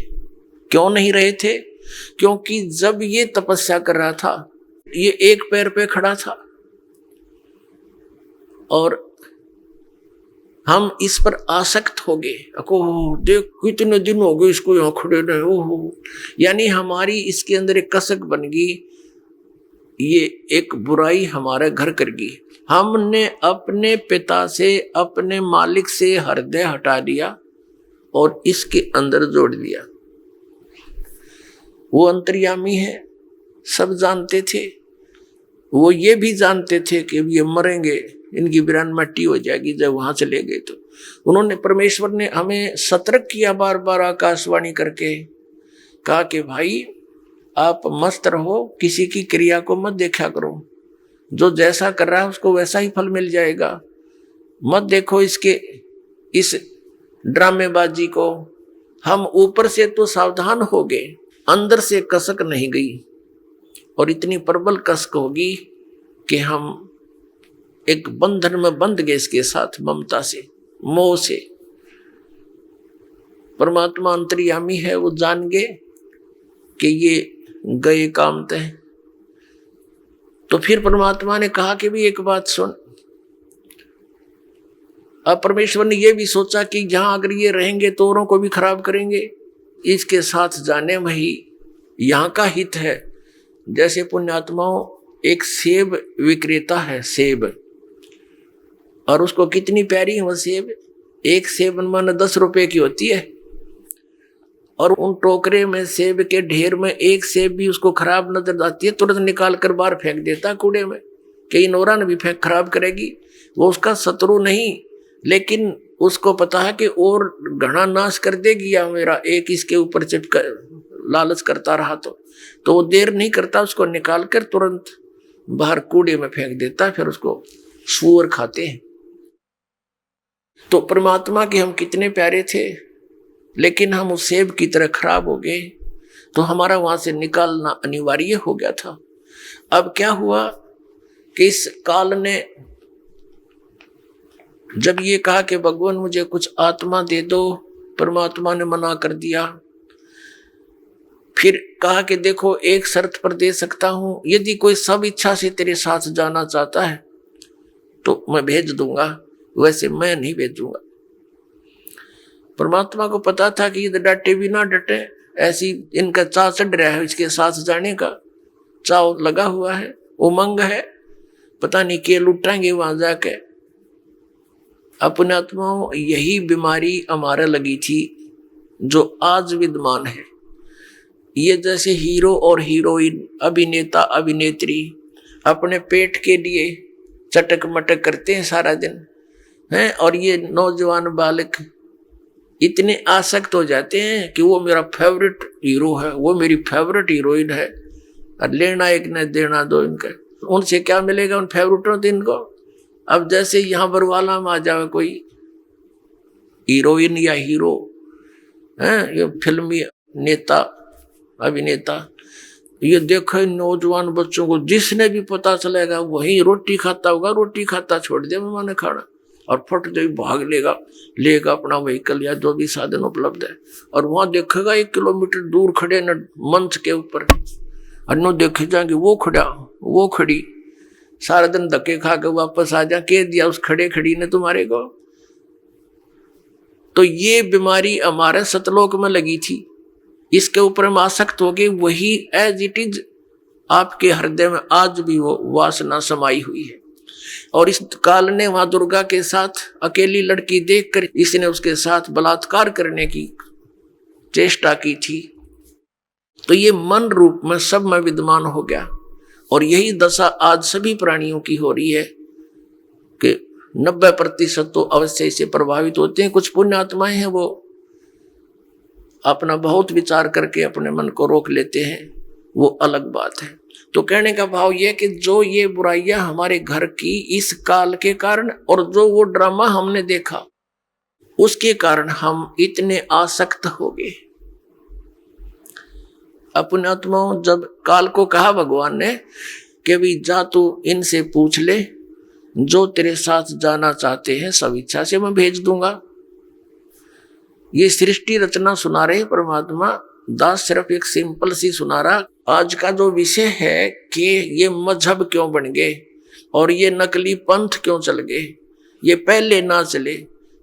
क्यों नहीं रहे थे? क्योंकि जब ये तपस्या कर रहा था, ये एक पैर पे खड़ा था और हम इस पर आसक्त हो गए। ओह देख कितने दिन हो गए इसको यहाँ खड़े रहे, ओह, यानी हमारी इसके अंदर एक कसक बन गई, ये एक बुराई हमारे घर कर गई। हमने अपने पिता से, अपने मालिक से हृदय हटा दिया और इसके अंदर जोड़ दिया। वो अंतर्यामी है, सब जानते थे, वो ये भी जानते थे कि ये मरेंगे, इनकी बिरान मट्टी हो जाएगी जब वहां चले गए। तो उन्होंने, परमेश्वर ने हमें सतर्क किया बार बार आकाशवाणी करके, कहा कि भाई आप मस्त रहो, किसी की क्रिया को मत देखा करो, जो जैसा कर रहा है उसको वैसा ही फल मिल जाएगा। मत देखो इसके इस ड्रामेबाजी को। हम ऊपर से तो सावधान हो गए, अंदर से कसक नहीं गई और इतनी प्रबल कसक होगी कि हम एक बंधन में बंध गए इसके साथ, ममता से, मोह से। परमात्मा अंतर्यामी है, वो जान गए कि ये गए काम तय। तो फिर परमात्मा ने कहा कि भी एक बात सुन। अब परमेश्वर ने यह भी सोचा कि जहां अगर ये रहेंगे तो औरों को भी खराब करेंगे, इसके साथ जाने में ही यहाँ का हित है। जैसे पुण्यात्माओं, एक सेब विक्रेता है, सेब, और उसको कितनी प्यारी है वो सेब, एक सेब मानो 10 रुपए की होती है, और उन टोकरे में सेब के ढेर में एक सेब भी उसको खराब नजर आती है, तुरंत निकाल कर बाहर फेंक देता कूड़े में, कई नौरा ने भी फेंक खराब करेगी। वो उसका शत्रु नहीं, लेकिन उसको पता है कि और घना नाश कर देगी या मेरा एक इसके ऊपर चिपका लालच करता रहा तो वो देर नहीं करता, उसको निकाल कर तुरंत बाहर कूड़े में फेंक देता, फिर उसको सूअर खाते हैं। तो परमात्मा के हम कितने प्यारे थे, लेकिन हम उस सेब की तरह खराब हो गए, तो हमारा वहां से निकालना अनिवार्य हो गया था। अब क्या हुआ कि इस काल ने जब ये कहा कि भगवान मुझे कुछ आत्मा दे दो, परमात्मा ने मना कर दिया। फिर कहा कि देखो एक शर्त पर दे सकता हूं, यदि कोई सब इच्छा से तेरे साथ जाना चाहता है तो मैं भेज दूंगा, वैसे मैं नहीं भेजूंगा। परमात्मा को पता था कि ये डटे भी ना डटे, ऐसी इनका चाव चढ़ रहा है, इसके साथ जाने का चाव लगा हुआ है, उमंग है, पता नहीं क्या लुटाएंगे वहां जाके। अपने आत्माओं यही बीमारी हमारे लगी थी जो आज विद्यमान है। ये जैसे हीरो और हीरोइन, अभिनेता अभिनेत्री अपने पेट के लिए चटक मटक करते हैं सारा दिन हैं, और ये नौजवान बालक इतने आसक्त हो जाते हैं कि वो मेरा फेवरेट हीरो है, वो मेरी फेवरेट हीरोइन है, और लेना एक न देना दो इनका। उनसे क्या मिलेगा उन फेवरेटों से इनको? अब जैसे यहाँ बरवाला में आ जाए कोई हीरोइन या हीरो है, ये फिल्मी नेता अभिनेता, ये देखो नौजवान बच्चों को जिसने भी पता चलेगा वही रोटी खाता होगा, रोटी खाता छोड़ दे मैंने खाना, और फट जो भाग लेगा अपना व्हीकल या जो भी साधन उपलब्ध है, और वहां देखेगा 1 किलोमीटर दूर खड़े न मंच के ऊपर, अन्नो देखे जाएंगे वो खड़ी, सारा दिन धक्के खा के वापस आ जा, कह दिया उस खड़े खड़ी ने तुम्हारे को। तो ये बीमारी हमारे सतलोक में लगी थी, इसके ऊपर हम आसक्त हो गए, वही एज इट इज आपके हृदय में आज भी वो वासना समाई हुई है। और इस काल ने वहां दुर्गा के साथ अकेली लड़की देखकर इसने उसके साथ बलात्कार करने की चेष्टा की थी, तो ये मन रूप में सब में विद्यमान हो गया। और यही दशा आज सभी प्राणियों की हो रही है कि 90% तो अवश्य इससे प्रभावित होते हैं। कुछ पुण्य आत्माएं हैं वो अपना बहुत विचार करके अपने मन को रोक लेते हैं, वो अलग बात है। तो कहने का भाव यह कि जो ये बुराइयां हमारे घर की इस काल के कारण, और जो वो ड्रामा हमने देखा उसके कारण हम इतने आसक्त हो गए। अपने आत्माओं, जब काल को कहा भगवान ने कि भी जा तू इनसे पूछ ले, जो तेरे साथ जाना चाहते हैं सब इच्छा से मैं भेज दूंगा। ये सृष्टि रचना सुना रहे परमात्मा दास, सिर्फ एक सिंपल सी सुना रहा। आज का जो विषय है कि ये मजहब क्यों बन गए और ये नकली पंथ क्यों चल गए, ये पहले ना चले,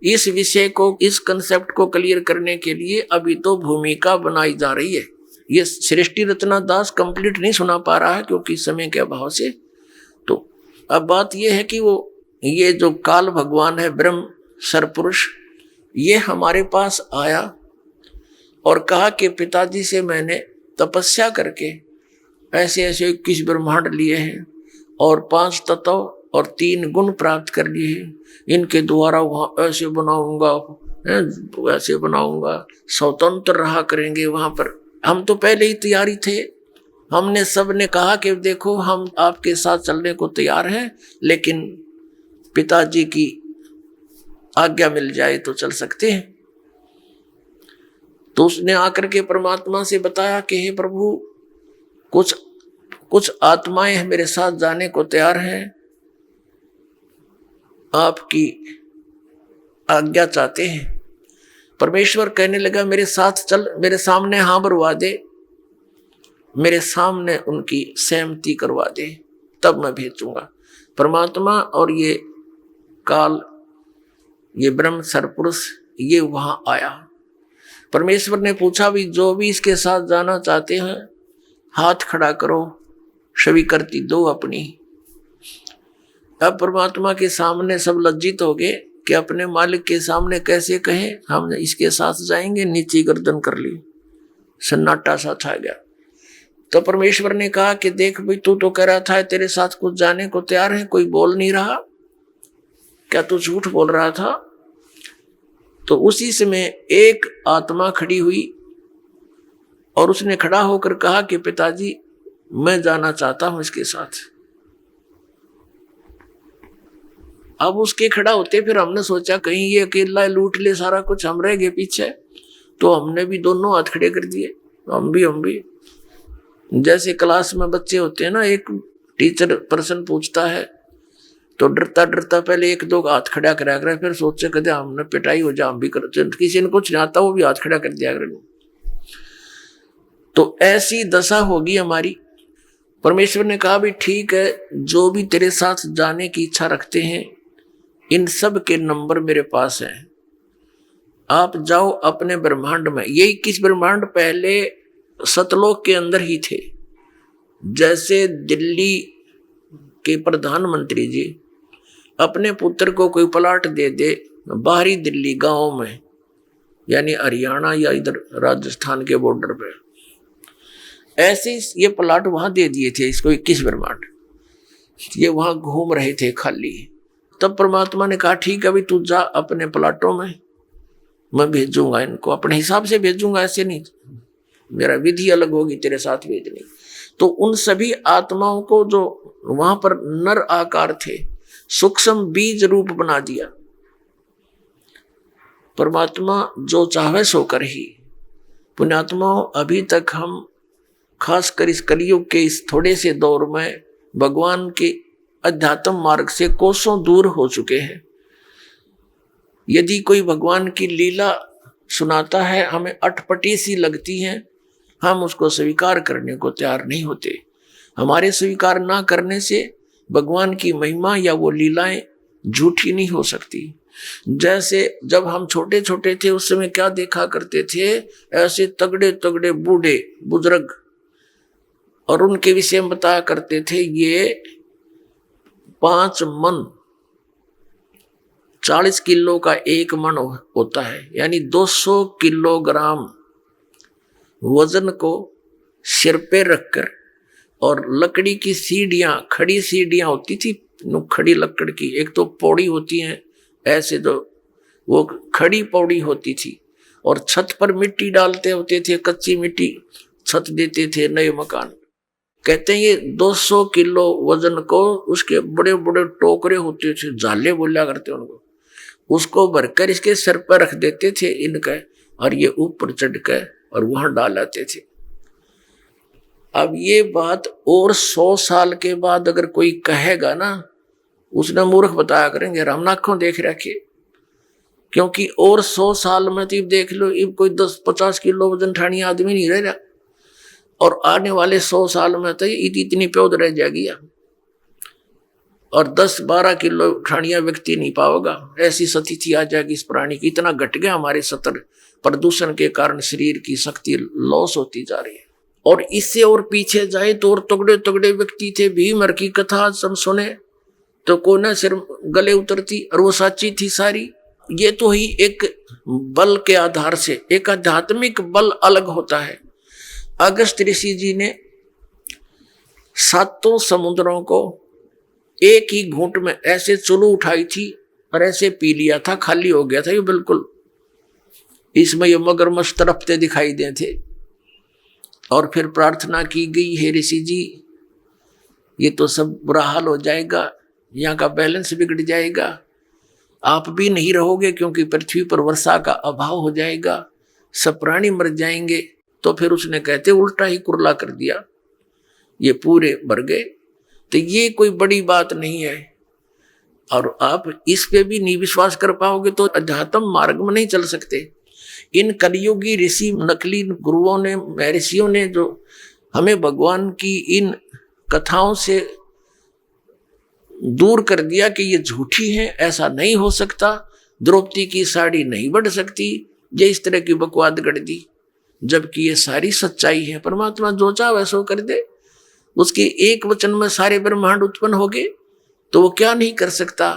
इस विषय को, इस कंसेप्ट को क्लियर करने के लिए अभी तो भूमिका बनाई जा रही है। ये सृष्टि रचना दास कंप्लीट नहीं सुना पा रहा है क्योंकि समय के अभाव से। तो अब बात यह है कि वो ये जो काल भगवान है, ब्रह्म सरपुरुष, ये हमारे पास आया और कहा कि पिताजी से मैंने तपस्या करके ऐसे ऐसे 21 ब्रह्मांड लिए हैं और 5 तत्व और 3 गुण प्राप्त कर लिए हैं, इनके द्वारा वहाँ ऐसे बनाऊंगा, वैसे बनाऊंगा, स्वतंत्र रहा करेंगे वहां पर। हम तो पहले ही तैयारी थे, हमने सबने कहा कि देखो हम आपके साथ चलने को तैयार हैं, लेकिन पिताजी की आज्ञा मिल जाए तो चल सकते हैं। तो उसने आकर के परमात्मा से बताया कि हे प्रभु, कुछ आत्माएं मेरे साथ जाने को तैयार हैं, आपकी आज्ञा चाहते हैं। परमेश्वर कहने लगा मेरे साथ चल, मेरे सामने हाँ भरवा दे, मेरे सामने उनकी सहमति करवा दे, तब मैं भेजूंगा। परमात्मा और ये काल, ये ब्रह्म सरपुरुष, ये वहां आया। परमेश्वर ने पूछा भी जो भी इसके साथ जाना चाहते हैं हाथ खड़ा करो, स्वीकृति दो अपनी। अब परमात्मा के सामने सब लज्जित हो गए कि अपने मालिक के सामने कैसे कहें हम इसके साथ जाएंगे। नीचे गर्दन कर ली, सन्नाटा सा छा गया। तो परमेश्वर ने कहा कि देख भाई, तू तो कह रहा था तेरे साथ कुछ जाने को तैयार है, कोई बोल नहीं रहा, क्या तू झूठ बोल रहा था? तो उसी समय एक आत्मा खड़ी हुई और उसने खड़ा होकर कहा कि पिताजी मैं जाना चाहता हूं इसके साथ। अब उसके खड़ा होते फिर हमने सोचा कहीं ये अकेला लूट ले सारा कुछ, हम रह गए पीछे, तो हमने भी दोनों हाथ खड़े कर दिए। हम भी जैसे क्लास में बच्चे होते हैं ना, एक टीचर प्रश्न पूछता है तो डरता डरता पहले 1-2 हाथ खड़ा करा कर फिर सोचे कदे हमने पिटाई हो जा, हम भी कर, किसी ने कुछ नहीं आता वो भी हाथ खड़ा कर दिया कर। तो ऐसी दशा होगी हमारी। परमेश्वर ने कहा भी ठीक है, जो भी तेरे साथ जाने की इच्छा रखते हैं इन सब के नंबर मेरे पास हैं, आप जाओ अपने ब्रह्मांड में। ये 21 ब्रह्मांड पहले सतलोक के अंदर ही थे। जैसे दिल्ली के प्रधानमंत्री जी अपने पुत्र को कोई प्लाट दे दे बाहरी दिल्ली गांव में, यानी हरियाणा या इधर राजस्थान के बॉर्डर पे, ऐसे ये प्लाट वहां दे दिए थे इसको 21 ब्रह्मांड। ये वहां घूम रहे थे खाली। तब परमात्मा ने कहा ठीक है अभी तू जा अपने प्लाटों में, मैं भेजूंगा इनको, अपने हिसाब से भेजूंगा, ऐसे नहीं, मेरा विधि अलग होगी तेरे साथ भेजनी। तो उन सभी आत्माओं को जो वहां पर नर आकार थे, सूक्ष्म बीज रूप बना दिया। परमात्मा जो चाहे सो कर ही। पुण्यात्माओं, अभी तक हम खासकर इस कलयुग के इस थोड़े से दौर में भगवान के अध्यात्म मार्ग से कोसों दूर हो चुके हैं। यदि कोई भगवान की लीला सुनाता है, हमें अटपटी सी लगती है, हम उसको स्वीकार करने को तैयार नहीं होते। हमारे स्वीकार ना करने से भगवान की महिमा या वो लीलाएं झूठी नहीं हो सकती। जैसे जब हम छोटे छोटे थे उस समय क्या देखा करते थे, ऐसे तगड़े तगड़े बूढ़े बुजुर्ग, और उनके विषय में बताया करते थे ये 5 मन 40 किलो का 1 मन होता है, यानी 200 किलोग्राम वजन को सिर पे रखकर, और लकड़ी की सीढ़ियां, खड़ी सीढ़ियां होती थी, खड़ी लकड़ की, एक तो पौड़ी होती है ऐसे, तो वो खड़ी पौड़ी होती थी, और छत पर मिट्टी डालते होते थे, कच्ची मिट्टी छत देते थे नए मकान। कहते हैं ये 200 किलो वजन को, उसके बड़े बड़े टोकरे होते थे, झाले बोला करते उनको, उसको भरकर इसके सिर पर रख देते थे इनका, और ये ऊपर चढ़ कर और वहां डाल आते थे। अब ये बात और 100 साल के बाद अगर कोई कहेगा ना, उसने मूर्ख बताया करेंगे, हम आंखों देख रखे। क्योंकि और 100 साल में तो देख लो, अब कोई 10-50 किलो वजन ठानी आदमी नहीं रह रहा, और आने वाले 100 साल में तो इतनी प्योद रह जाएगी, और 10-12 किलो ठानिया व्यक्ति नहीं पाओगा, ऐसी स्थिति आ जाएगी इस प्राणी की। इतना घट गया हमारे सतर, प्रदूषण के कारण शरीर की शक्ति लॉस होती जा रही है। और इससे और पीछे जाए तो और तगड़े तगड़े व्यक्ति थे, भीमर की कथा सब सुने तो कोने सिर गले उतरती, और वो सच्ची थी सारी। ये तो ही एक बल के आधार से, एक आध्यात्मिक बल अलग होता है। अगस्त ऋषि जी ने 7 समुद्रों को एक ही घूंट में ऐसे चुलू उठाई थी और ऐसे पी लिया था, खाली हो गया था ये बिल्कुल। इसमें ये मगरमच्छ तड़पते दिखाई दे थे, और फिर प्रार्थना की गई, हे ऋषि जी ये तो सब बुरा हाल हो जाएगा, यहाँ का बैलेंस बिगड़ जाएगा, आप भी नहीं रहोगे क्योंकि पृथ्वी पर वर्षा का अभाव हो जाएगा, सब प्राणी मर जाएंगे। तो फिर उसने कहते उल्टा ही कुरला कर दिया, ये पूरे भर गए। तो ये कोई बड़ी बात नहीं है, और आप इस पे भी नहीं विश्वास कर पाओगे तो अध्यात्म मार्ग में नहीं चल सकते। इन कलियुगी ऋषि, नकली गुरुओं ने, महर्षियों ने जो हमें भगवान की इन कथाओं से दूर कर दिया कि ये झूठी है, ऐसा नहीं हो सकता, द्रौपदी की साड़ी नहीं बढ़ सकती, ये इस तरह की बकवाद गढ़ दी, जबकि ये सारी सच्चाई है। परमात्मा जो चाहे वैसा कर दे, उसके एक वचन में सारे ब्रह्मांड उत्पन्न हो गए, तो वो क्या नहीं कर सकता।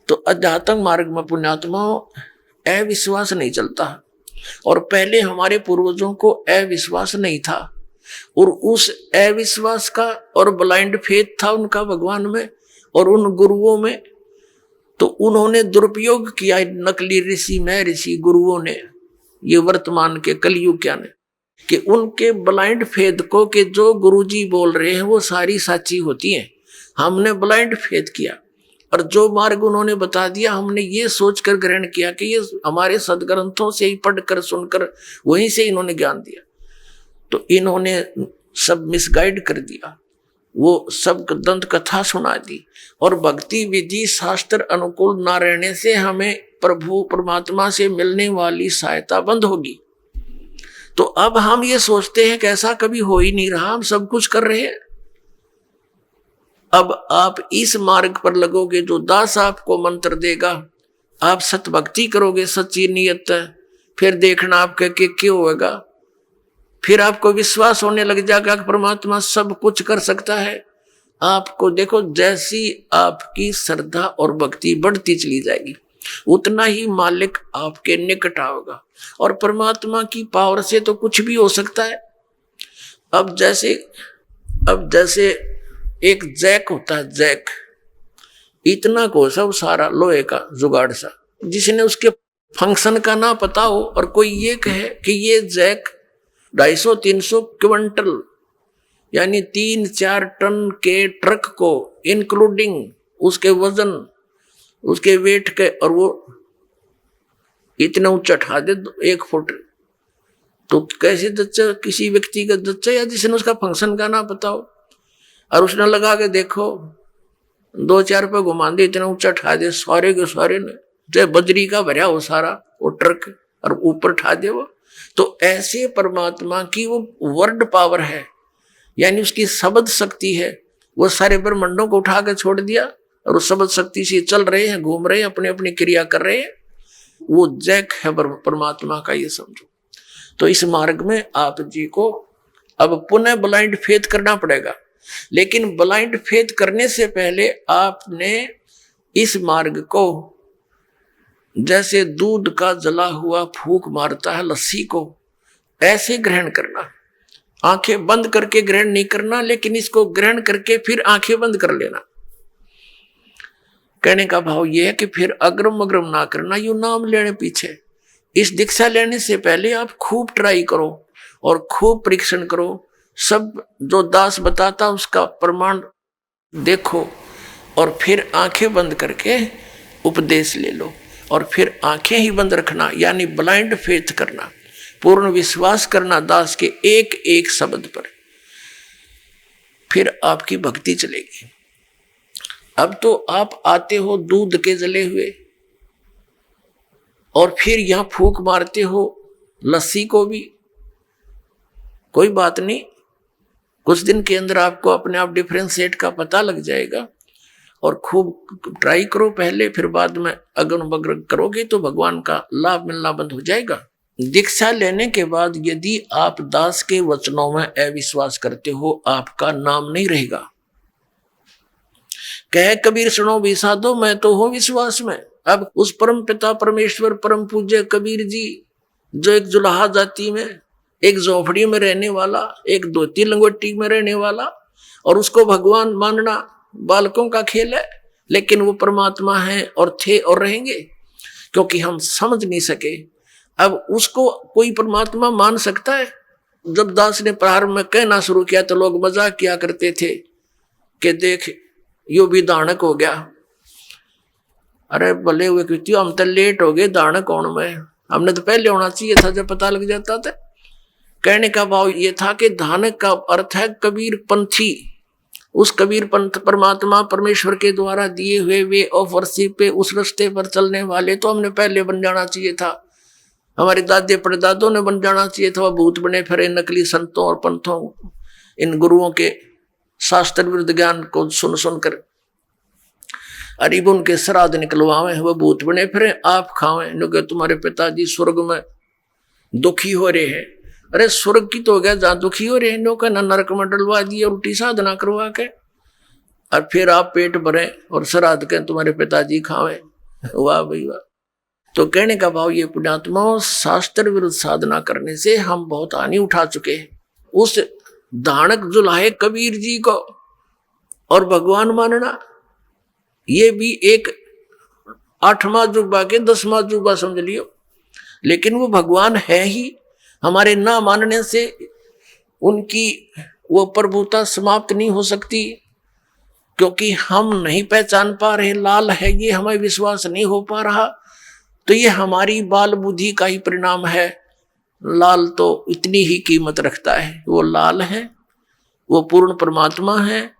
तो अध्यात्म मार्ग में पुण्यात्माओं अविश्वास नहीं चलता, और पहले हमारे पूर्वजों को अविश्वास नहीं था, और उस अविश्वास का और ब्लाइंड फेथ था उनका भगवान में और उन गुरुओं में, तो उन्होंने दुरुपयोग किया नकली ऋषि, महर्षि, गुरुओं ने, ये वर्तमान के कलयुग क्या ने, कि उनके ब्लाइंड फेथ को कि जो गुरुजी बोल रहे हैं वो सारी सच्ची होती हैं, हमने ब्लाइंड फेथ किया, और जो मार्ग उन्होंने बता दिया हमने ये सोचकर ग्रहण किया कि ये हमारे सदग्रंथों से ही पढ़कर सुनकर वहीं से इन्होंने ज्ञान दिया। तो इन्होंने सब मिसगाइड कर दिया, वो सब दंत कथा सुना दी, और भक्ति विधि शास्त्र अनुकूल ना रहने से हमें प्रभु परमात्मा से मिलने वाली सहायता बंद होगी। तो अब हम ये सोचते हैं कि ऐसा कभी हो ही नहीं रहा, हम सब कुछ कर रहे हैं। अब आप इस मार्ग पर लगोगे, जो दास आपको मंत्र देगा आप सत भक्ति करोगे सच्ची नियत, फिर देखना आपके क्यों होगा, फिर आपको विश्वास होने लग जाएगा कि परमात्मा सब कुछ कर सकता है। आपको देखो जैसी आपकी श्रद्धा और भक्ति बढ़ती चली जाएगी उतना ही मालिक आपके निकट आओगा। और परमात्मा की पावर से तो कुछ भी हो सकता है। अब जैसे एक जैक होता है, जैक इतना को सब सारा लोहे का जुगाड़ सा, जिसने उसके फंक्शन का ना पता हो और कोई ये कहे कि ये जैक 250-300 क्विंटल यानी 3-4 टन के ट्रक को इंक्लूडिंग उसके वजन उसके वेट के, और वो इतना ऊंचा उठा दे 1 फुट, तो कैसे दच्चा किसी व्यक्ति का दच्चा या जिसने उसका फंक्शन का ना पता हो, और उसने लगा के देखो 2-4 रुपये घुमा दे, इतना ऊंचा उठा दे सारे के सारे ने, जो बजरी का भरा हो सारा वो ट्रक और ऊपर उठा दे वो। तो ऐसे परमात्मा की वो वर्ड पावर है, यानी उसकी शब्द शक्ति है। वो सारे ब्रह्मांडों को उठा के छोड़ दिया और उस शब्द शक्ति से चल रहे हैं, घूम रहे हैं, अपनी अपनी क्रिया कर रहे हैं। वो जैक है परमात्मा का, ये समझो। तो इस मार्ग में आप जी को अब पुनः ब्लाइंड फेथ करना पड़ेगा, लेकिन ब्लाइंड फेथ करने से पहले आपने इस मार्ग को जैसे दूध का जला हुआ फूंक मारता है लस्सी को, ऐसे ग्रहण करना। आंखें बंद करके ग्रहण नहीं करना, लेकिन इसको ग्रहण करके फिर आंखें बंद कर लेना। कहने का भाव यह है कि फिर अग्रम अग्रम ना करना, यू नाम लेने पीछे। इस दीक्षा लेने से पहले आप खूब ट्राई करो और खूब परीक्षण करो, सब जो दास बताता उसका प्रमाण देखो, और फिर आंखें बंद करके उपदेश ले लो, और फिर आंखें ही बंद रखना, यानी ब्लाइंड फेथ करना, पूर्ण विश्वास करना दास के एक एक शब्द पर, फिर आपकी भक्ति चलेगी। अब तो आप आते हो दूध के जले हुए और फिर यहां फूंक मारते हो लस्सी को भी, कोई बात नहीं, कुछ दिन के अंदर आपको अपने आप डिफरेंशिएट का पता लग जाएगा। और खूब ट्राई करो पहले, फिर बाद में अगन बगन करोगे तो भगवान का लाभ मिलना बंद हो जाएगा। दीक्षा लेने के बाद यदि आप दास के वचनों में अविश्वास करते हो, आपका नाम नहीं रहेगा। कह कबीर सुनो भी साधो, मैं तो हूं विश्वास में। अब उस परम पिता परमेश्वर परम पूज्य कबीर जी, जो एक जुलाहा जाति में, एक झोपड़ी में रहने वाला, एक धोती लंगोटी में रहने वाला, और उसको भगवान मानना बालकों का खेल है, लेकिन वो परमात्मा है और थे और रहेंगे, क्योंकि हम समझ नहीं सके। अब उसको कोई परमात्मा मान सकता है? जब दास ने प्रारंभ में कहना शुरू किया तो लोग मजाक किया करते थे कि देख यो भी दानक हो गया। अरे भले हुए कृति, हम तो लेट हो गए, दानक होने में हमने तो पहले होना चाहिए था, जब पता लग जाता था। कहने का भाव ये था कि दानक का अर्थ है कबीर पंथी। उस कबीर पंथ परमात्मा परमेश्वर के द्वारा दिए हुए वे ऑफ वर्शिप पे, उस रास्ते पर चलने वाले तो हमने पहले बन जाना चाहिए था। हमारे दादे परदादों ने बन जाना चाहिए था। वह भूत बने फिरे नकली संतों और पंथों, इन गुरुओं के शास्त्र विरुद्ध ज्ञान को सुन सुनकर अरीब उनके श्राद्ध निकलवावे, वह भूत बने फिरे आप खावे, क्योंकि तुम्हारे पिताजी स्वर्ग में दुखी हो रहे हैं। अरे स्वर्ग की तो हो गया जहां दुखी हो रहे हैं, लोग ना नरक में डलवा दिए उल्टी साधना करवा के, और फिर आप पेट भरे और श्राद्ध के तुम्हारे पिताजी खावे। वाह भाई वाह। तो कहने का भाव ये पुण्यात्माओं, शास्त्र विरुद्ध साधना करने से हम बहुत हानि उठा चुके हैं। उस दानक जुलाहे कबीर जी को और भगवान मानना, ये भी एक 8वां जुबा के 10वां जुबा समझ लियो, लेकिन वो भगवान है ही। हमारे ना मानने से उनकी वो प्रभुता समाप्त नहीं हो सकती, क्योंकि हम नहीं पहचान पा रहे लाल है ये, हमें विश्वास नहीं हो पा रहा, तो ये हमारी बाल बुद्धि का ही परिणाम है। लाल तो इतनी ही कीमत रखता है, वो लाल है, वो पूर्ण परमात्मा है,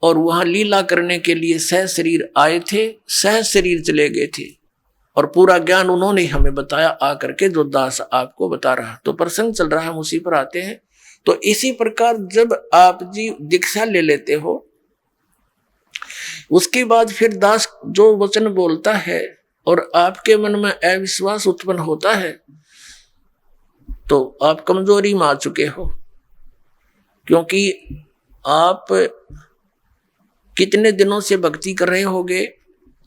और वहां लीला करने के लिए सह शरीर आए थे, सह शरीर चले गए थे, और पूरा ज्ञान उन्होंने हमें बताया आकर के, जो दास आपको बता रहा। तो प्रसंग चल रहा है, हम उसी पर आते हैं। तो इसी प्रकार जब आप जी दीक्षा ले लेते हो, उसके बाद फिर दास जो वचन बोलता है और आपके मन में अविश्वास उत्पन्न होता है तो आप कमजोरी में आ चुके हो, क्योंकि आप कितने दिनों से भक्ति कर रहे होगे,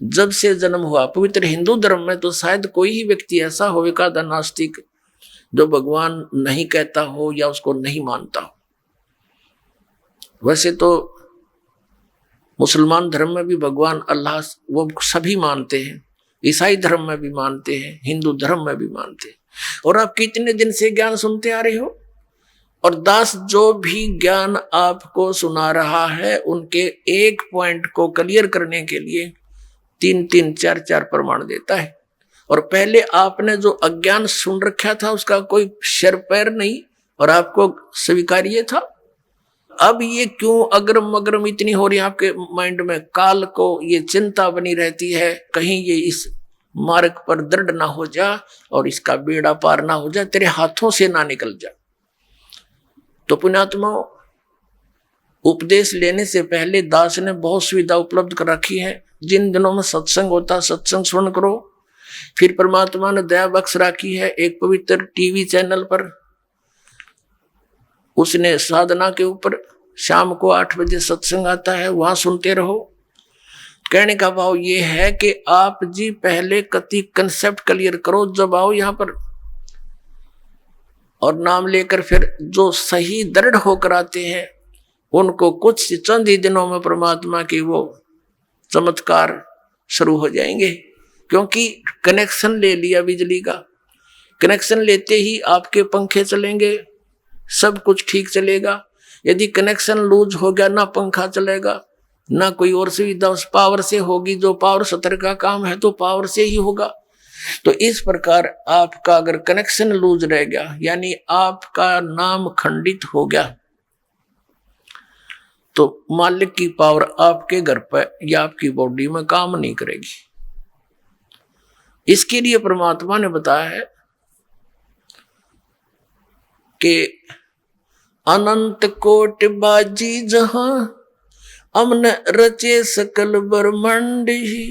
जब से जन्म हुआ। पवित्र हिंदू धर्म में तो शायद कोई ही व्यक्ति ऐसा होगा नास्तिक जो भगवान नहीं कहता हो या उसको नहीं मानता हो। वैसे तो मुसलमान धर्म में भी भगवान अल्लाह वो सभी मानते हैं, ईसाई धर्म में भी मानते हैं, हिंदू धर्म में भी मानते हैं। और आप कितने दिन से ज्ञान सुनते आ रहे हो, और दास जो भी ज्ञान आपको सुना रहा है उनके एक पॉइंट को क्लियर करने के लिए 3-3, 4-4 प्रमाण देता है। और पहले आपने जो अज्ञान सुन रखा था उसका कोई सिर पैर नहीं और आपको स्वीकार्य था। अब ये क्यों अग्रम अग्रम इतनी हो रही है आपके माइंड में, काल को ये चिंता बनी रहती है कहीं ये इस मार्ग पर दृढ़ ना हो जा और इसका बेड़ा पार ना हो जा, तेरे हाथों से ना निकल जा। तो पुण्यात्मा, उपदेश लेने से पहले दास ने बहुत सुविधा उपलब्ध कर रखी है। जिन दिनों में सत्संग होता सत्संग सुन करो। फिर परमात्मा ने दया बख्श रखी है एक पवित्र टीवी चैनल पर, उसने साधना के ऊपर शाम को 8 बजे सत्संग आता है, वहां सुनते रहो। कहने का भाव ये है कि आप जी पहले कति कंसेप्ट क्लियर करो, जब आओ यहाँ पर और नाम लेकर फिर जो सही दृढ़ होकर आते हैं उनको कुछ चंद ही दिनों में परमात्मा की वो चमत्कार शुरू हो जाएंगे। क्योंकि कनेक्शन ले लिया बिजली का, कनेक्शन लेते ही आपके पंखे चलेंगे, सब कुछ ठीक चलेगा। यदि कनेक्शन लूज हो गया, ना पंखा चलेगा ना कोई और सुविधा उस पावर से होगी। जो पावर सत्र का काम है तो पावर से ही होगा। तो इस प्रकार आपका अगर कनेक्शन लूज रह गया, यानी आपका नाम खंडित हो गया, तो मालिक की पावर आपके घर पर या आपकी बॉडी में काम नहीं करेगी। इसके लिए परमात्मा ने बताया है कि अनंत कोटि बाजी जहां अमन रचे सकल ब्रह्मांड ही,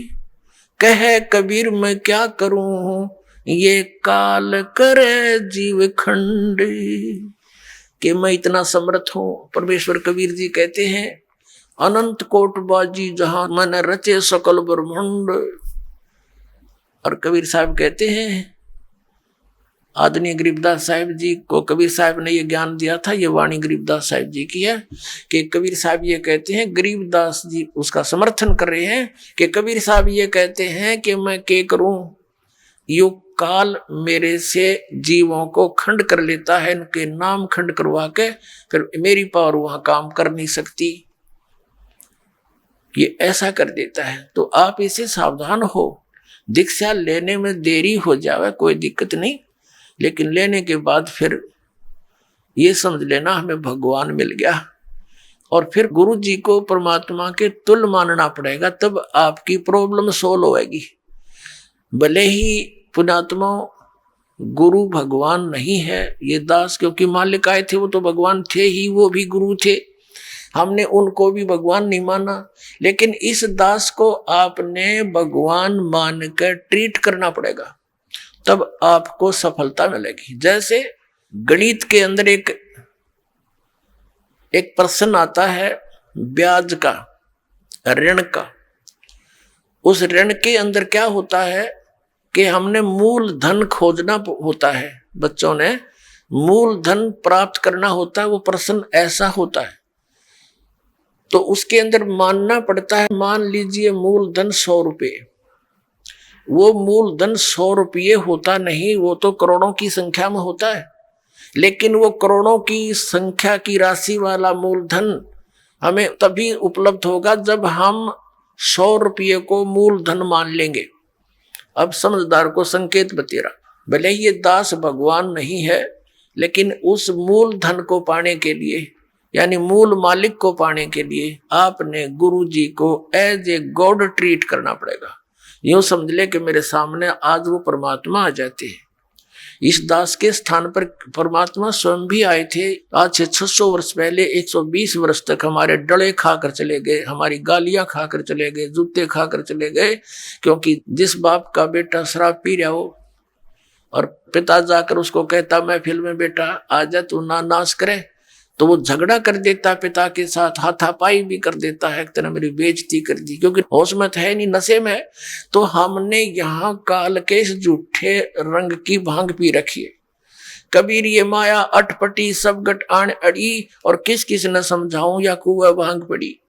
कहे कबीर मैं क्या करूं ये काल करे जीव खंड। कि मैं इतना समर्थ हूं। परमेश्वर कबीर जी कहते हैं अनंत कोट बाजी जहां मन रचे सकल ब्रह्मांड। और कबीर साहब कहते हैं, आदरणीय गरीबदास साहिब जी को कबीर साहब ने ये ज्ञान दिया था, ये वाणी गरीबदास साहिब जी की है कि कबीर साहब ये कहते हैं, गरीबदास जी उसका समर्थन कर रहे हैं कि कबीर साहब ये कहते हैं कि मैं क्या करूं, युग काल मेरे से जीवों को खंड कर लेता है, इनके नाम खंड करवा के फिर मेरी पावर वहां काम कर नहीं सकती, ये ऐसा कर देता है। तो आप इसे सावधान हो। दीक्षा लेने में देरी हो जावे कोई दिक्कत नहीं, लेकिन लेने के बाद फिर ये समझ लेना हमें भगवान मिल गया। और फिर गुरु जी को परमात्मा के तुल्य मानना पड़ेगा, तब आपकी प्रॉब्लम सोल्व होएगी। भले ही पुण्यात्मा गुरु भगवान नहीं है, ये दास क्योंकि मालिक आए थे वो तो भगवान थे ही, वो भी गुरु थे, हमने उनको भी भगवान नहीं माना। लेकिन इस दास को आपने भगवान मानकर ट्रीट करना पड़ेगा, तब आपको सफलता मिलेगी। जैसे गणित के अंदर एक प्रश्न आता है ब्याज का, ऋण का। उस ऋण के अंदर क्या होता है कि हमने मूल धन खोजना होता है, बच्चों ने मूल धन प्राप्त करना होता है, वो प्रश्न ऐसा होता है। तो उसके अंदर मानना पड़ता है, मान लीजिए मूल धन 100 रुपये, वो मूल धन 100 रुपये होता नहीं, वो तो करोड़ों की संख्या में होता है। लेकिन वो करोड़ों की संख्या की राशि वाला मूलधन हमें तभी उपलब्ध होगा जब हम 100 रुपये को मूलधन मान लेंगे। अब समझदार को संकेत बतेरा, भले ही ये दास भगवान नहीं है, लेकिन उस मूल धन को पाने के लिए, यानी मूल मालिक को पाने के लिए आपने गुरु जी को एज ए गॉड ट्रीट करना पड़ेगा। यूं समझ ले कि मेरे सामने आज वो परमात्मा आ जाते हैं। इस दास के स्थान पर परमात्मा स्वयं भी आए थे। आज से 600 वर्ष पहले 120 वर्ष तक हमारे डले खाकर चले गए, हमारी गालियां खाकर चले गए, जूते खाकर चले गए, क्योंकि जिस बाप का बेटा शराब पी रहा हो और पिता जाकर उसको कहता महफिल में बेटा आजा तू ना नाश करे, तो वो झगड़ा कर देता पिता के साथ, हाथापाई भी कर देता है, एक तरह मेरी बेइज्जती कर दी, क्योंकि होश में है नहीं, नशे में। तो हमने यहाँ काल के इस झूठे रंग की भांग पी रखी है। कबीर ये माया अटपटी सब गट आन अड़ी, और किस किस न समझाऊं या कुआ भांग पड़ी।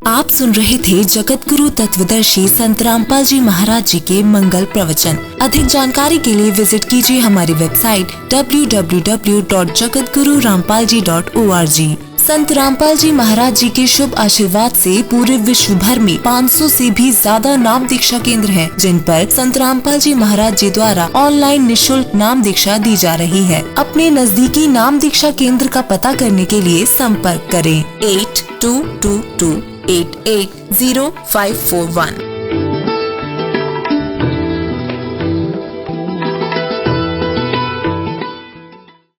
आप सुन रहे थे जगत गुरु तत्वदर्शी संत रामपाल जी महाराज जी के मंगल प्रवचन। अधिक जानकारी के लिए विजिट कीजिए हमारी वेबसाइट www.jagatgururampalji.org। संत रामपाल जी महाराज जी के शुभ आशीर्वाद से पूरे विश्व भर में 500 से भी ज्यादा नाम दीक्षा केंद्र हैं, जिन पर संत रामपाल जी महाराज जी द्वारा ऑनलाइन निशुल्क नाम दीक्षा दी जा रही है। अपने नजदीकी नाम दीक्षा केंद्र का पता करने के लिए संपर्क करें 8222880541।